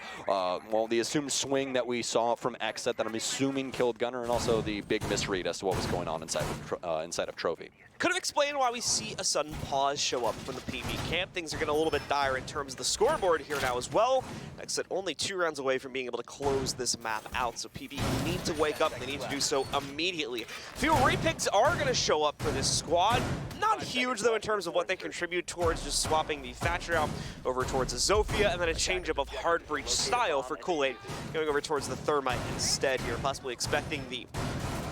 assumed swing that we saw from XSET that I'm assuming killed Gunnar, and also the big misread as to what was going on inside of Trophy. Could have explained why we see a sudden pause show up from the PB camp. Things are getting a little bit dire in terms of the scoreboard here now as well. XSET only 2 rounds away from being able to close this map out, so PB need to wake up. They need to do so immediately. Few repicks are going to show up for this squad. Not huge, though, in terms of what they contribute towards just swapping the Thatcher out over towards a Zofia, and then a changeup of Hard Breach style for Kool-Aid, going over towards the Thermite instead here, possibly expecting the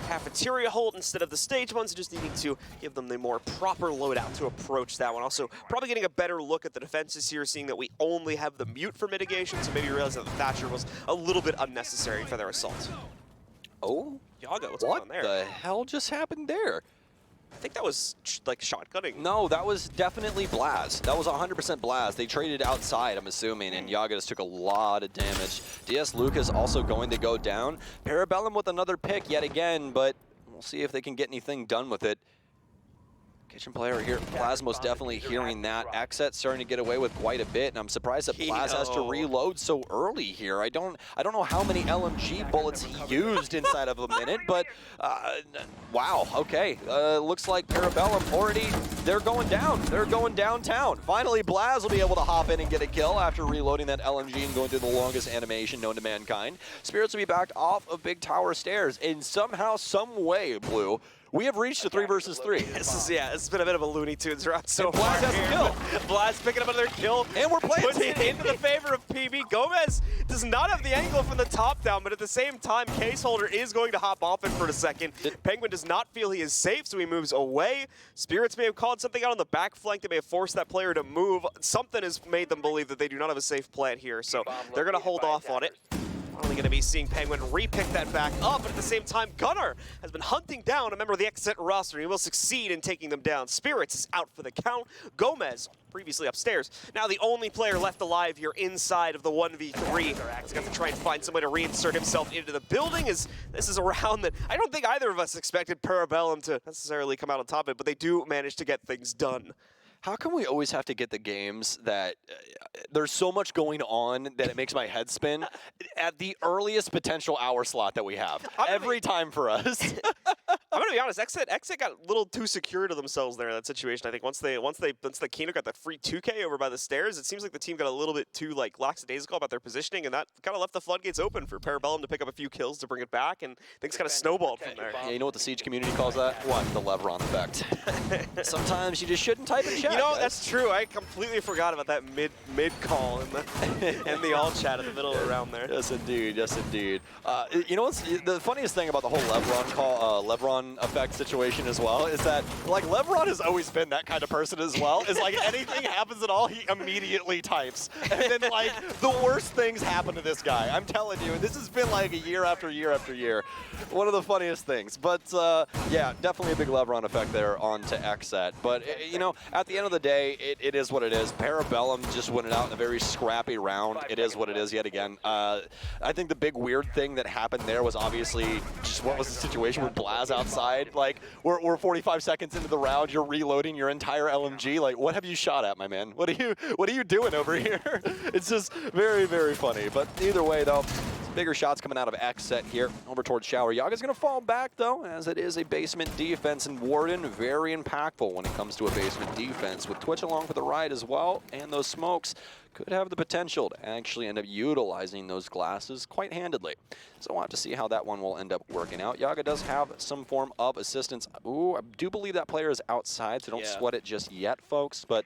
cafeteria hold instead of the stage ones, just needing to give them the more proper loadout to approach that one. Also, probably getting a better look at the defenses here, seeing that we only have the mute for mitigation, so maybe realize that the Thatcher was a little bit unnecessary for their assault. Oh, Yaga, what's going on there? What the hell just happened there? I think that was like shotgunning. No, that was definitely Blaz. That was 100% Blaz. They traded outside, I'm assuming, and Yaga just took a lot of damage. DS Lucas also going to go down. Parabellum with another pick yet again, but we'll see if they can get anything done with it. Kitchen player here, Plasmo's definitely hearing that. XSET starting to get away with quite a bit, and I'm surprised that Plaz has to reload so early here. I don't know how many LMG bullets he used inside of a minute, but wow, okay. Looks like Parabellum already, they're going down. They're going downtown. Finally, Blaz will be able to hop in and get a kill after reloading that LMG and going through the longest animation known to mankind. Spirits will be backed off of Big Tower Stairs, and somehow, some way, Blue, we have reached a 3 versus 3. It's been a bit of a Looney Tunes round so far. Blaz has a kill. Blaz picking up another kill. And we're playing puts it into the favor of PB. Gomez does not have the angle from the top down, but at the same time, Caseholder is going to hop off it for a second. Penguin does not feel he is safe, so he moves away. Spirits may have called something out on the back flank that may have forced that player to move. Something has made them believe that they do not have a safe plant here, so they're going to hold off on it. Only going to be seeing Penguin repick that back up, but at the same time, Gunnar has been hunting down a member of the XSET roster. He will succeed in taking them down. Spirits is out for the count. Gomez, previously upstairs, now the only player left alive here inside of the 1v3. He's got to try and find some way to reinsert himself into the building, as this is a round that I don't think either of us expected Parabellum to necessarily come out on top of it, but they do manage to get things done. How come we always have to get the games that there's so much going on that it makes my head spin at the earliest potential hour slot that we have every time for us? I'm gonna be honest. XSET got a little too secure to themselves there in that situation. I think once the Kino got the free 2K over by the stairs, it seems like the team got a little bit too lackadaisical about their positioning, and that kind of left the floodgates open for Parabellum to pick up a few kills to bring it back, and things kind of snowballed from there. Yeah, you know what the Siege community calls that? What? The Levron effect. Sometimes you just shouldn't type in chat. You know, guys. that's true. I completely forgot about that mid call in the all chat in the middle around there. Yes, indeed. Yes, indeed. You know what's the funniest thing about the whole Levron effect situation as well is that Levron has always been that kind of person as well. Is anything happens at all, he immediately types, and then the worst things happen to this guy. I'm telling you, this has been a year after year after year. One of the funniest things. But yeah, definitely a big Levron effect there on to XSET. But you know, at the end of the day, it is what it is. Parabellum just went out in a very scrappy round. It is what it is yet again. I think the big weird thing that happened there was obviously just what was the situation with Blaz outside. We're 45 seconds into the round, you're reloading your entire LMG. What have you shot at, my man? What are you doing over here? It's just very, very funny. But either way, though, bigger shots coming out of XSET here over towards Shower. Yaga's going to fall back, though, as it is a basement defense, and Warden very impactful when it comes to a basement defense, with Twitch along for the ride as well, and those smokes could have the potential to actually end up utilizing those glasses quite handedly. So we'll have to see how that one will end up working out. Yaga does have some form of assistance. Ooh, I do believe that player is outside, so don't sweat it just yet, folks, but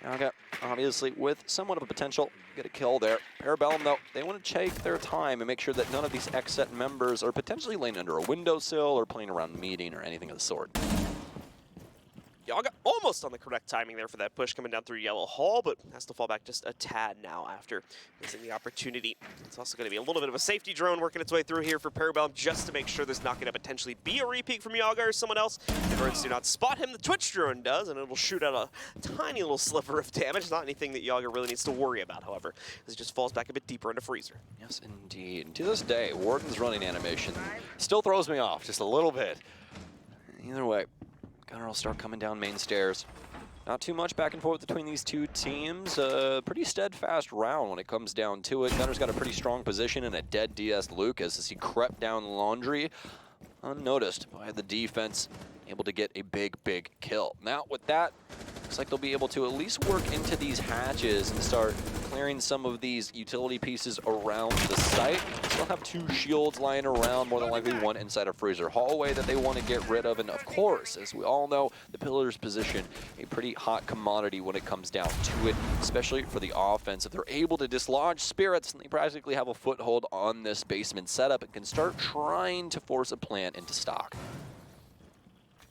Yaga, obviously, with somewhat of a potential, get a kill there. Parabellum, though, they want to take their time and make sure that none of these XSET members are potentially laying under a windowsill or playing around meeting or anything of the sort. Yaga almost on the correct timing there for that push coming down through Yellow Hall, but has to fall back just a tad now after missing the opportunity. It's also going to be a little bit of a safety drone working its way through here for Parabellum just to make sure there's not going to potentially be a repeat from Yaga or someone else. The drones do not spot him. The Twitch drone does, and it'll shoot out a tiny little sliver of damage. Not anything that Yaga really needs to worry about, however, as it just falls back a bit deeper into Freezer. Yes, indeed. To this day, Warden's running animation still throws me off just a little bit. Either way, Gunnar will start coming down main stairs. Not too much back and forth between these two teams. Pretty steadfast round when it comes down to it. Gunnar's got a pretty strong position and a dead DS Lucas as he crept down Laundry. unnoticed by the defense, able to get a big kill. Now with that, looks like they'll be able to at least work into these hatches and start clearing some of these utility pieces around the site. Still have 2 shields lying around, more than likely one inside a freezer hallway that they want to get rid of. And of course, as we all know, the Pillar's position, a pretty hot commodity when it comes down to it, especially for the offense. If they're able to dislodge Spirits, they practically have a foothold on this basement setup and can start trying to force a plant into stock.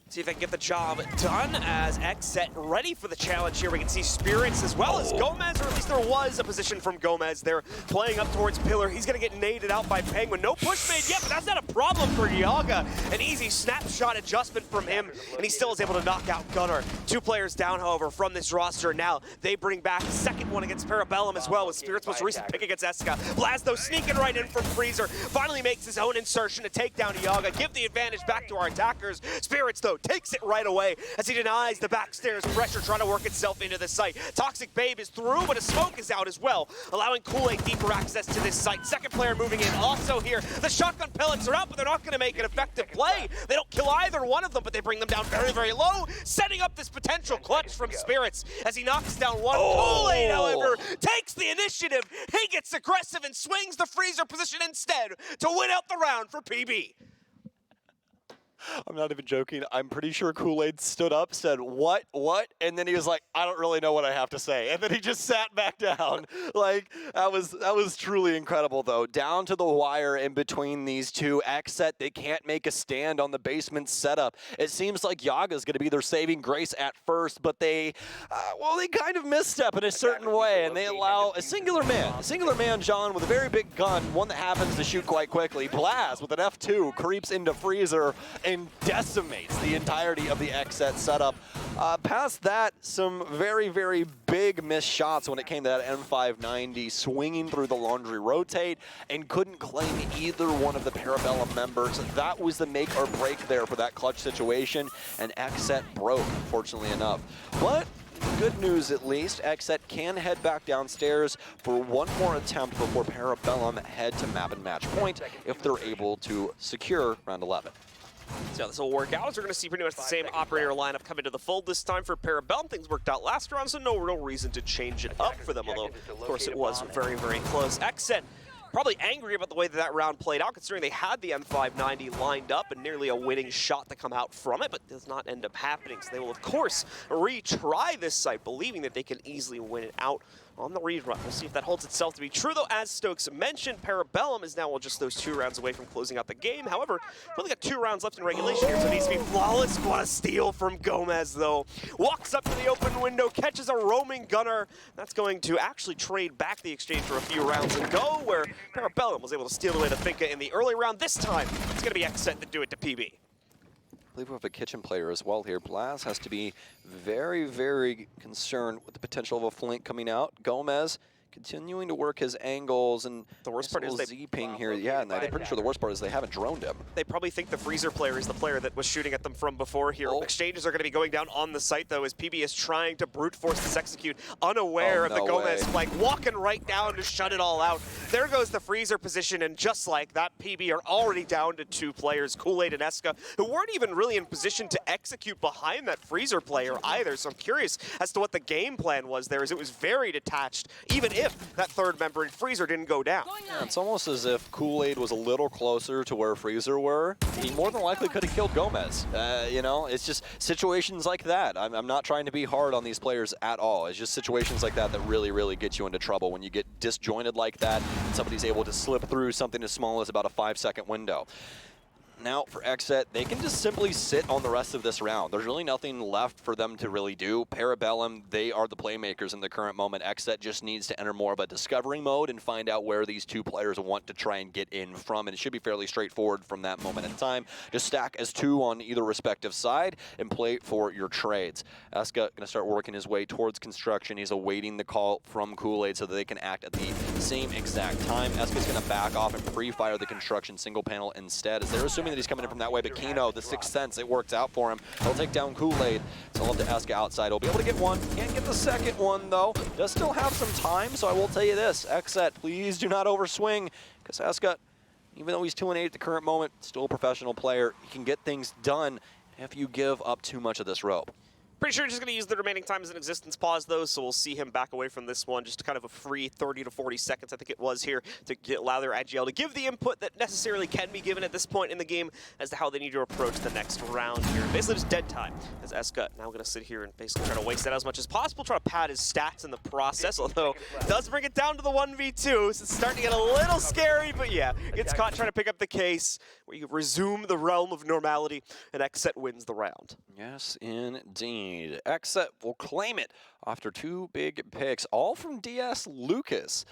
See if they can get the job done as XSET ready for the challenge here. We can see Spirits as well as Gomez, or at least there was a position from Gomez there playing up towards Pillar. He's going to get naded out by Penguin. No push made yet, but that's not a problem for Yaga. An easy snapshot adjustment from him, and he still is able to knock out Gunnar. 2 players down, however, from this roster. Now they bring back a second one against Parabellum as well, with Spirits' most recent pick against Eska. Blazdo sneaking right in from Freezer. Finally makes his own insertion to take down Yaga. Give the advantage back to our attackers. Spirits, though, takes it right away as he denies the backstairs pressure trying to work itself into the site. Toxic Babe is through, but a smoke is out as well, allowing Kool-Aid deeper access to this site. Second player moving in also here. The shotgun pellets are out, but they're not going to make an effective play. They don't kill either one of them, but they bring them down very low, setting up this potential clutch from Spirits as he knocks down one. Kool-Aid, however, takes the initiative. He gets aggressive and swings the freezer position instead to win out the round for PB. I'm not even joking. I'm pretty sure Kool-Aid stood up, said, what? And then he was like, I don't really know what I have to say. And then he just sat back down. Like, that was truly incredible, though. Down to the wire in between these two. XSET, they can't make a stand on the basement setup. It seems like Yaga's going to be their saving grace at first, but they kind of misstep in a certain way, and they allow a singular man, John, with a very big gun, one that happens to shoot quite quickly. Blaz with an F2 creeps into Freezer and decimates the entirety of the XSET setup. Past that, some very big missed shots when it came to that M590 swinging through the laundry rotate and couldn't claim either one of the Parabellum members. That was the make or break there for that clutch situation, and XSET broke, unfortunately enough. But good news, at least, XSET can head back downstairs for one more attempt before Parabellum head to map and match point if they're able to secure round 11. So how this will work out is we're going to see pretty much the same operator lineup come into the fold this time for Parabellum. Things worked out last round, so no real reason to change it up for them, although, of course, it was very close. XSET probably angry about the way that round played out, considering they had the M590 lined up and nearly a winning shot to come out from it, but does not end up happening. So they will, of course, retry this site, believing that they can easily win it out on the rerun. We'll see if that holds itself to be true, though. As Stokes mentioned, Parabellum is now just those 2 rounds away from closing out the game. However, we've only got 2 rounds left in regulation here, so it needs to be flawless. What a steal from Gomez, though. Walks up to the open window, catches a roaming gunner. That's going to actually trade back the exchange for a few rounds and go, where Parabellum was able to steal away the Finka in the early round. This time, it's going to be XSET that do it to PB. I believe we have a kitchen player as well here. Blaz has to be very concerned with the potential of a flank coming out. Gomez continuing to work his angles, and the worst part is they Z-ping here. Yeah, and I'm pretty sure the worst part is they haven't droned him. They probably think the freezer player is the player that was shooting at them from before here. Exchanges are going to be going down on the site, though, as PB is trying to brute force this execute, unaware of the Gomez flank, walking right down to shut it all out. There goes the freezer position, and just like that, PB are already down to 2 players, Kool-Aid and Eska, who weren't even really in position to execute behind that freezer player either. So I'm curious as to what the game plan was there, as it was very detached, even if that third member in Freezer didn't go down. Yeah, it's almost as if Kool-Aid was a little closer to where Freezer were. He more than likely could have killed Gomez. You know, it's just situations like that. I'm not trying to be hard on these players at all. It's just situations like that that really get you into trouble when you get disjointed like that and somebody's able to slip through something as small as about a 5-second window. Now for XSET, they can just simply sit on the rest of this round. There's really nothing left for them to really do. Parabellum, they are the playmakers in the current moment. XSET just needs to enter more of a discovery mode and find out where these 2 players want to try and get in from, and it should be fairly straightforward from that moment in time. Just stack as 2 on either respective side and play for your trades. Eska going to start working his way towards construction. He's awaiting the call from Kool-Aid so that they can act at the same exact time. Eska's going to back off and pre-fire the construction single panel instead, as they're assuming that he's coming in from that way, but Kino, the 6th sense, it works out for him. He'll take down Kool-Aid. It's all up to Eska outside. He'll be able to get one. Can't get the second one, though. Does still have some time, so I will tell you this. XSET, please do not overswing, because Eska Even though he's 2-8 at the current moment, still a professional player. He can get things done if you give up too much of this rope. Pretty sure he's just going to use the remaining time as an existence pause, though, so we'll see him back away from this one. Just kind of a free 30 to 40 seconds, I think it was here, to allow their IGL to give the input that necessarily can be given at this point in the game as to how they need to approach the next round here. Basically just dead time, as Eska now going to sit here and basically try to waste that as much as possible, try to pad his stats in the process, although it does bring it down to the 1v2, so it's starting to get a little scary, but yeah, gets caught trying to pick up the case, where you resume the realm of normality, and XSET wins the round. Yes, indeed. XSET will claim it after 2 big picks, all from DS Lucas.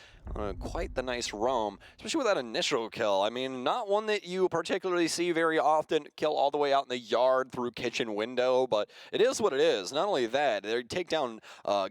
Quite the nice roam, especially with that initial kill. I mean, not one that you particularly see very often, kill all the way out in the yard through kitchen window, but it is what it is. Not only that, they take down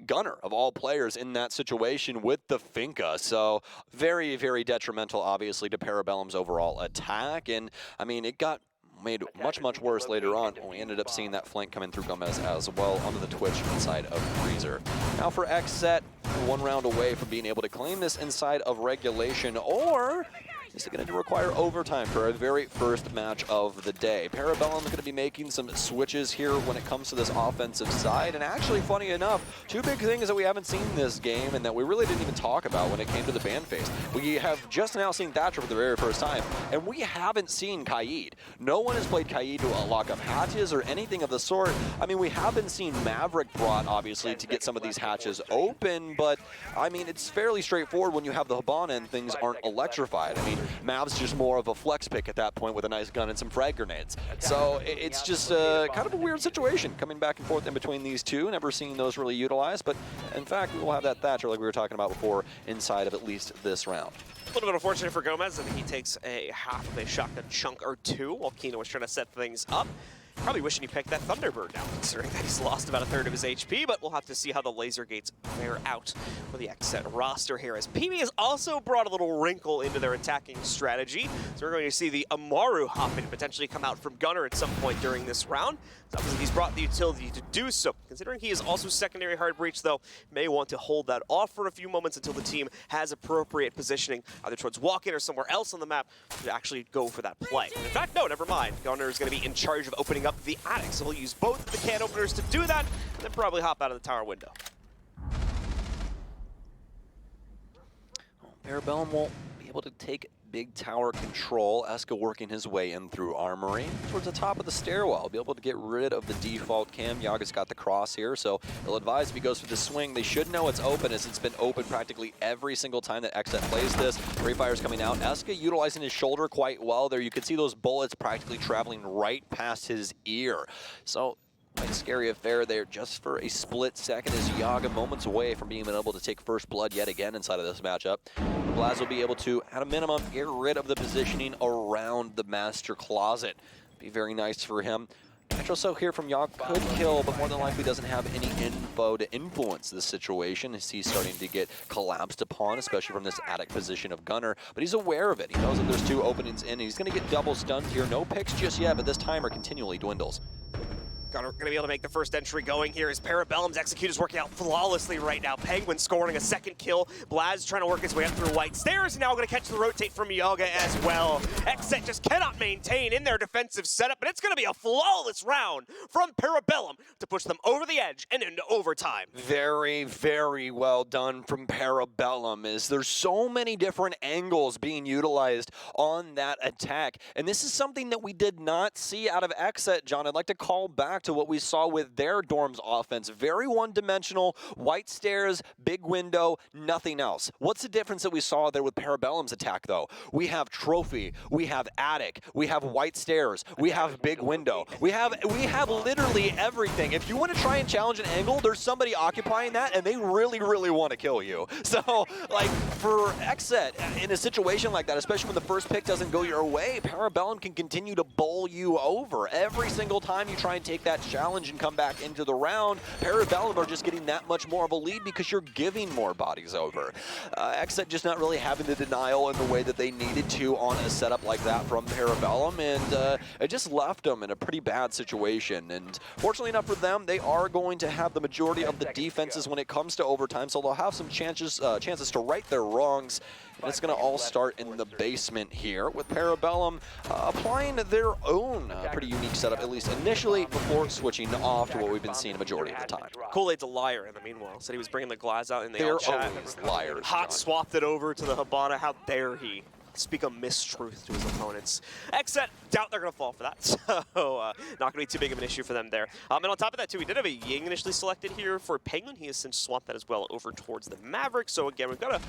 Gunner, of all players, in that situation with the Finca. So very, very detrimental, obviously, to Parabellum's overall attack. And, I mean, it got made much, much worse later on when we ended up seeing that flank coming through Gomez as well onto the Twitch inside of Freezer. Now for XSET, 1 round away from being able to claim this inside of regulation, or is it going to require overtime for our very first match of the day? Parabellum is going to be making some switches here when it comes to this offensive side, and actually, funny enough, 2 big things that we haven't seen in this game and that we really didn't even talk about when it came to the ban phase. We have just now seen Thatcher for the very first time, and we haven't seen Kaid. No one has played Kaid to lock up hatches or anything of the sort. I mean, we haven't seen Maverick brought, obviously, to get some of these hatches open, but, I mean, it's fairly straightforward when you have the Hibana and things aren't electrified. I mean, Mav's just more of a flex pick at that point with a nice gun and some frag grenades. So it's just kind of a weird situation coming back and forth in between these two. Never seen those really utilized, but in fact, we will have that Thatcher like we were talking about before inside of at least this round. A little bit unfortunate for Gomez. I think he takes a half of a shotgun chunk or 2 while Kino was trying to set things up. Probably wishing he picked that Thunderbird now, considering that he's lost about 1/3 of his HP, but we'll have to see how the laser gates fare out for the XSET roster here, as PB has also brought a little wrinkle into their attacking strategy. So we're going to see the Amaru hop in, potentially come out from Gunner at some point during this round. So obviously he's brought the utility to do so. Considering he is also secondary hard breach, though, may want to hold that off for a few moments until the team has appropriate positioning, either towards walk-in or somewhere else on the map, to actually go for that play. In fact, no, never mind. Gunner is going to be in charge of opening up the attic, so he'll use both of the can openers to do that, and then probably hop out of the tower window. Parabellum won't be able to take big tower control. Eska working his way in through Armory towards the top of the stairwell. Be able to get rid of the default cam. Yaga's got the cross here, so he'll advise if he goes for the swing. They should know it's open, as it's been open practically every single time that XSET plays this. Free Fire's coming out. Eska utilizing his shoulder quite well there. You can see those bullets practically traveling right past his ear. So quite a scary affair there just for a split second, as Yaga moments away from being able to take first blood yet again inside of this matchup. Blaz will be able to, at a minimum, get rid of the positioning around the master closet. Be very nice for him. Petroso here from Yaga could kill, but more than likely doesn't have any info to influence this situation, as he's starting to get collapsed upon, especially from this attic position of Gunner. But he's aware of it. He knows that there's 2 openings in. He's going to get double stunned here. No picks just yet, but this timer continually dwindles. Gunner going to be able to make the first entry going here as Parabellum's execute is working out flawlessly right now. Penguin scoring a 2nd kill. Blaz trying to work his way up through white stairs, and now going to catch the rotate from Yaga as well. XSET just cannot maintain in their defensive setup, but it's going to be a flawless round from Parabellum to push them over the edge and into overtime. Very, very well done from Parabellum, as there's so many different angles being utilized on that attack. And this is something that we did not see out of XSET, John. I'd like to call back to what we saw with their Dorms offense. Very one-dimensional, white stairs, big window, nothing else. What's the difference that we saw there with Parabellum's attack, though? We have Trophy, we have Attic, we have white stairs, we have big window. We have literally everything. If you want to try and challenge an angle, there's somebody occupying that, and they really, really want to kill you. So, like, for XSET, in a situation like that, especially when the first pick doesn't go your way, Parabellum can continue to bowl you over. Every single time you try and take that challenge and come back into the round, Parabellum are just getting that much more of a lead because you're giving more bodies over. XSET just not really having the denial in the way that they needed to on a setup like that from Parabellum, and it just left them in a pretty bad situation. And fortunately enough for them, they are going to have the majority of the defenses when it comes to overtime, so they'll have some chances to right their wrongs And it's going to all start in the basement here with Parabellum applying their own pretty unique setup, at least initially, before switching off to what we've been seeing a majority of the time. Kool-Aid's a liar in the meanwhile. Said he was bringing the glass out in the They're chat. always liars, Hot John. swapped it over to the Hibana. How dare he speak a mistruth to his opponents. XSET, doubt they're going to fall for that, so not going to be too big of an issue for them there. And on top of that, too, we did have a Ying initially selected here for Penguin. He has since swapped that as well over towards the Maverick. So again, we've got a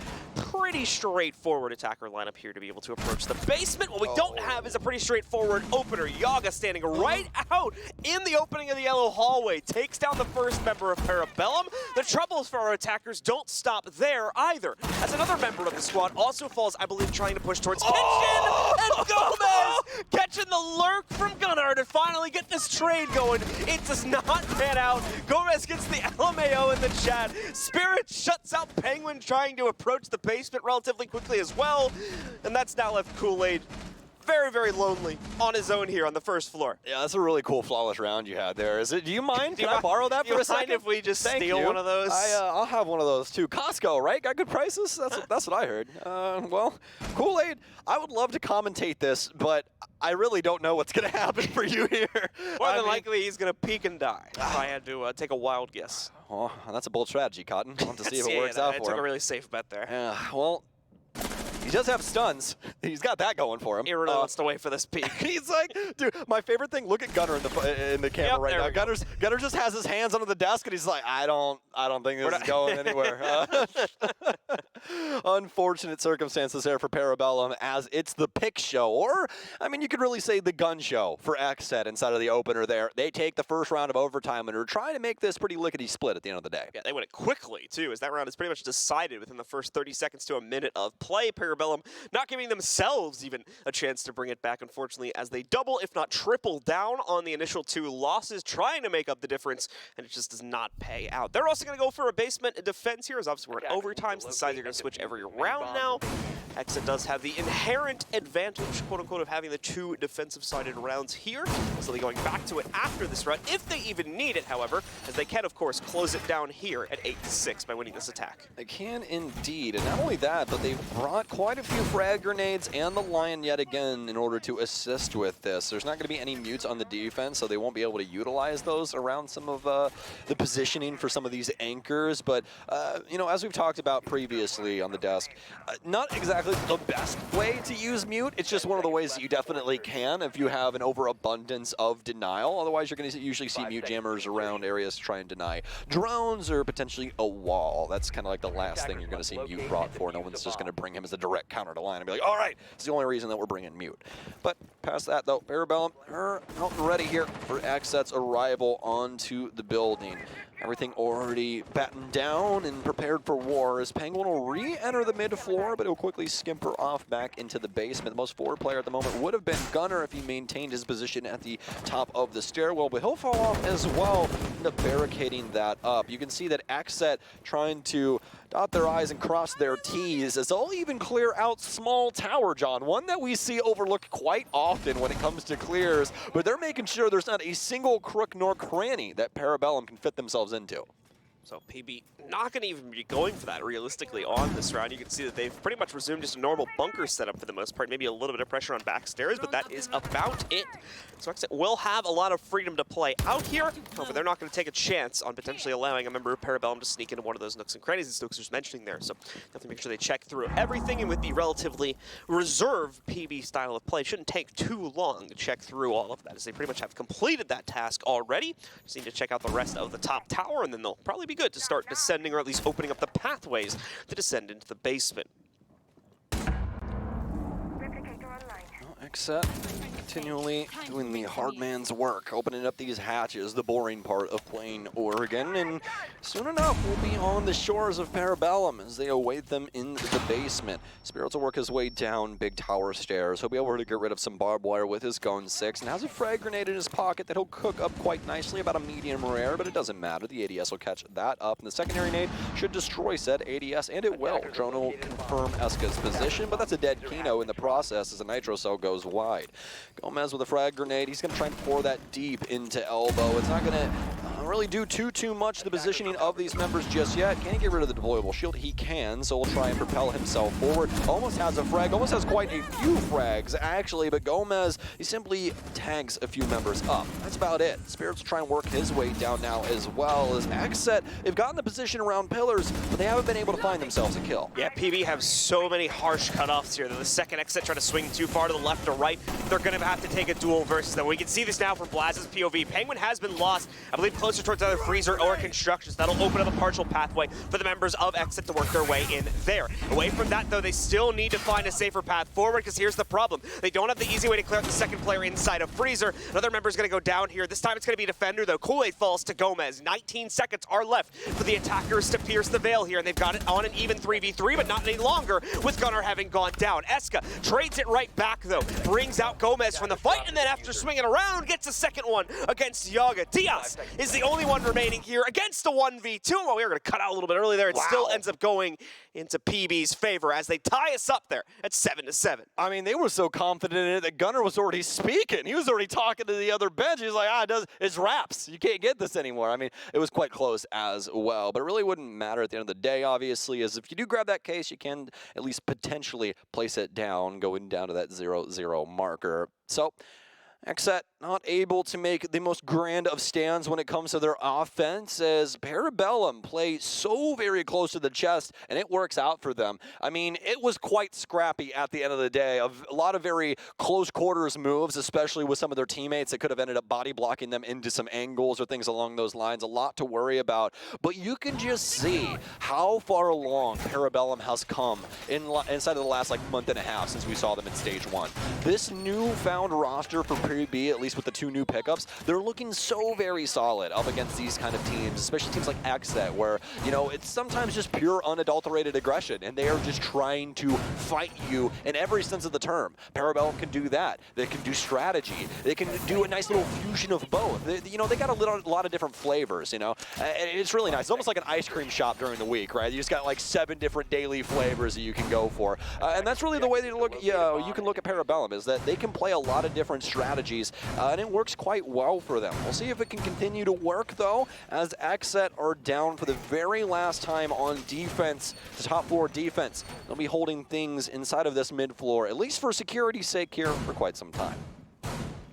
pretty straightforward attacker lineup here to be able to approach the basement. What we don't have is a pretty straightforward opener. Yaga standing right out in the opening of the yellow hallway, takes down the first member of Parabellum. The troubles for our attackers don't stop there either, as another member of the squad also falls, I believe, trying to push towards Kitchen, and Gomez catching the lurk from Gunnar to finally get this trade going. It does not pan out. Gomez gets the LMAO in the chat. Spirit shuts out Penguin trying to approach the basement relatively quickly as well, and that's now left Kool-Aid very, very lonely on his own here on the first floor. Yeah, that's a really cool flawless round you had there. Do you mind? Can I borrow that for a second? If we just Thank steal you. one of those? I'll have one of those too. Costco, right? Got good prices? That's what I heard. Well, Kool-Aid, I would love to commentate this, but I really don't know what's going to happen for you here. More than likely, he's going to peak and die. If I had to take a wild guess. Oh, that's a bold strategy, Cotton. I'll have to see if it works out I for took him. a really safe bet there. Yeah, well, he does have stuns. He's got that going for him. He really wants to wait for this peak. He's like, dude, my favorite thing, look at Gunnar in the camera right now. Gunnar just has his hands under the desk and he's like, I don't think this is going anywhere. Unfortunate circumstances there for Parabellum, as it's the pick show, or, I mean, you could really say the gun show for XSET inside of the opener there. They take the first round of overtime and are trying to make this pretty lickety split at the end of the day. Yeah, they win it quickly, too, as that round is pretty much decided within the first 30 seconds to a minute of play. Parabellum not giving themselves even a chance to bring it back, unfortunately, as they double, if not triple down on the initial two losses, trying to make up the difference, and it just does not pay out. They're also going to go for a basement defense here, as obviously we're in overtime, so the sides are going to switch every round now. XSET does have the inherent advantage, quote-unquote, of having the two defensive-sided rounds here, so they're going back to it after this round, if they even need it, however, as they can, of course, close it down here at 8-6 by winning this attack. They can indeed, and not only that, but they've brought quite a few frag grenades and the Lion yet again in order to assist with this. There's not going to be any mutes on the defense, so they won't be able to utilize those around some of the positioning for some of these anchors, but, you know, as we've talked about previously on the desk, not exactly the best way to use mute. It's just one of the ways that you definitely can if you have an overabundance of denial. Otherwise, you're going to usually see mute jammers around areas to try and deny drones or potentially a wall. That's kind of like the last thing you're going to see mute brought for. No one's just going to bring him as a direct counter to line and be like, all right, it's the only reason that we're bringing mute. But past that, though, Parabellum are out and ready here for XSET's arrival onto the building. Everything already battened down and prepared for war, as Penguin will re-enter the mid-floor, but he'll quickly skimper off back into the basement. The most forward player at the moment would have been Gunnar if he maintained his position at the top of the stairwell, but he'll fall off as well, barricading that up. You can see that XSET trying to dot their I's and cross their T's, as they'll even clear out small tower, John. One that we see overlooked quite often when it comes to clears, but they're making sure there's not a single crook nor cranny that Parabellum can fit themselves into. So PB not going to even be going for that realistically on this round. You can see that they've pretty much resumed just a normal bunker setup for the most part. Maybe a little bit of pressure on backstairs, but that is about it. So XSET will have a lot of freedom to play out here. However, they're not going to take a chance on potentially allowing a member of Parabellum to sneak into one of those nooks and crannies that Stokes was mentioning there. So definitely make sure they check through everything, and with the relatively reserved PB style of play, it shouldn't take too long to check through all of that, as they pretty much have completed that task already. Just need to check out the rest of the top tower, and then they'll probably be good to start descending, or at least opening up the pathways to descend into the basement. XSET continually doing the hard man's work, opening up these hatches, the boring part of playing Oregon, and soon enough we'll be on the shores of Parabellum as they await them in the basement. Spirits will work his way down big tower stairs. He'll be able to get rid of some barbed wire with his Gun 6, and has a frag grenade in his pocket that he'll cook up quite nicely, about a medium rare, but it doesn't matter. The ADS will catch that up, and the secondary nade should destroy said ADS, and it will. Drone will confirm Eska's position, but that's a dead Kino in the process as a nitro cell goes wide. Gomez with a frag grenade. He's going to try and pour that deep into elbow. It's not going to Don't really do too much to the positioning of these members just yet. Can't get rid of the deployable shield. He can, so he'll try and propel himself forward. Almost has a frag, almost has quite a few frags actually, but Gomez, he simply tags a few members up. That's about it. Spirits will try and work his way down now as well as XSET. They've gotten the position around pillars, but they haven't been able to find themselves a kill. Yeah, PB have so many harsh cutoffs here that the second XSET try to swing too far to the left or right, they're going to have to take a duel versus them. We can see this now from Blaz's POV. Penguin has been lost, I believe, closer towards either Freezer or Constructions. That'll open up a partial pathway for the members of XSET to work their way in there. Away from that, though, they still need to find a safer path forward, because here's the problem. They don't have the easy way to clear out the second player inside of Freezer. Another member is going to go down here. This time it's going to be Defender, though. Kool-Aid falls to Gomez. 19 seconds are left for the attackers to pierce the veil here, and they've got it on an even 3v3, but not any longer with Gunnar having gone down. Eska trades it right back, though. Brings out Gomez from the fight, and then after swinging around, gets a second one against Yaga. Diaz is the only one remaining here against the 1v2. Well, we were going to cut out a little bit early there. It still ends up going into PB's favor as they tie us up there at 7-7. I mean, they were so confident in it that Gunnar was already speaking. He was already talking to the other bench. He's like, it's wraps. You can't get this anymore. I mean, it was quite close as well, but it really wouldn't matter at the end of the day, obviously, as if you do grab that case, you can at least potentially place it down, going down to that 0-0 marker. So, XSET not able to make the most grand of stands when it comes to their offense, as Parabellum play so very close to the chest, and it works out for them. I mean, it was quite scrappy at the end of the day. A lot of very close quarters moves, especially with some of their teammates that could have ended up body blocking them into some angles or things along those lines. A lot to worry about, but you can just see how far along Parabellum has come inside of the last month and a half since we saw them in stage 1. This newfound roster for PB, at least with the 2 new pickups, they're looking so very solid up against these kind of teams, especially teams like XSET, where, you know, it's sometimes just pure unadulterated aggression, and they are just trying to fight you in every sense of the term. Parabellum can do that. They can do strategy. They can do a nice little fusion of both. They got a lot of different flavors, and it's really nice. It's almost like an ice cream shop during the week, right? You just got 7 different daily flavors that you can go for, and that's really the way they look. You can look at Parabellum, is that they can play a lot of different strategies, and it works quite well for them. We'll see if it can continue to work, though, as XSET are down for the very last time on defense, the top 4 defense. They'll be holding things inside of this mid floor, at least for security's sake here, for quite some time.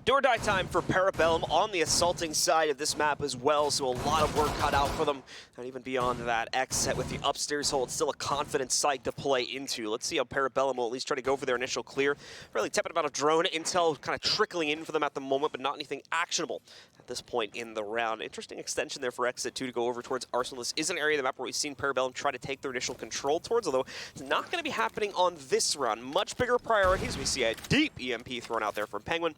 Do or die time for Parabellum on the assaulting side of this map as well, so a lot of work cut out for them. And even beyond that, XSET with the upstairs hold, still a confident site to play into. Let's see how Parabellum will at least try to go for their initial clear. Fairly tepid amount of drone intel kind of trickling in for them at the moment, but not anything actionable at this point in the round. Interesting extension there for XSET too, to go over towards Arsenal. This is an area of the map where we've seen Parabellum try to take their initial control towards, although it's not going to be happening on this round. Much bigger priorities. We see a deep EMP thrown out there from Penguin.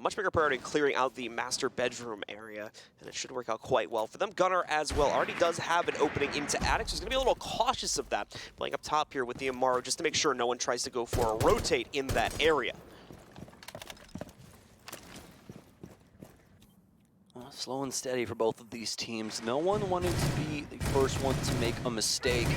Much bigger priority in clearing out the master bedroom area, and it should work out quite well for them. Gunnar as well already does have an opening into attic, so he's going to be a little cautious of that, playing up top here with the Amaru just to make sure no one tries to go for a rotate in that area. Slow and steady for both of these teams. No one wanted to be the first one to make a mistake.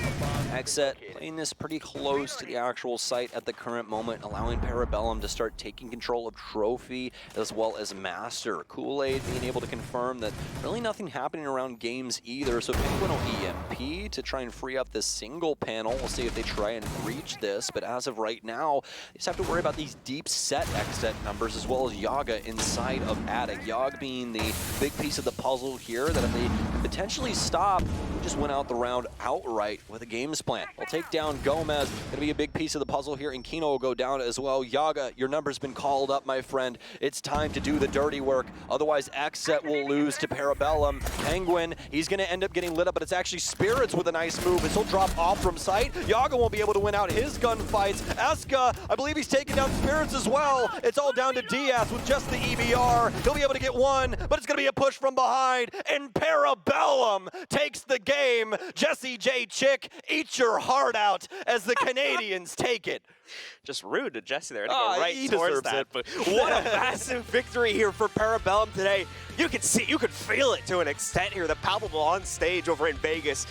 XSET playing this pretty close to the actual site at the current moment, allowing Parabellum to start taking control of Trophy as well as Master. Kool-Aid being able to confirm that really nothing happening around games either, so Penguin will EMP to try and free up this single panel. We'll see if they try and breach this, but as of right now, they just have to worry about these deep set XSET numbers as well as Yaga inside of attic. Yaga being the big piece of the puzzle here, that if they potentially stop, we just went out the round outright with a games plan. We'll take down Gomez, gonna be a big piece of the puzzle here, and Kino will go down as well. Yaga, your number's been called up, my friend. It's time to do the dirty work, otherwise XSET will lose to Parabellum. Penguin, he's gonna end up getting lit up, but it's actually Spirits with a nice move, and he'll drop off from sight. Yaga won't be able to win out his gunfights. Eska, I believe he's taking down Spirits as well. It's all down to Diaz with just the EBR. He'll be able to get one, but it's gonna be a push from behind, and Parabellum takes the game. Jesse J. Chick, eat your heart out as the Canadians take it. Just rude to Jesse there to go right he towards deserves that. it. But what a massive victory here for Parabellum today. You could see, you could feel it to an extent here. The palpable on stage over in Vegas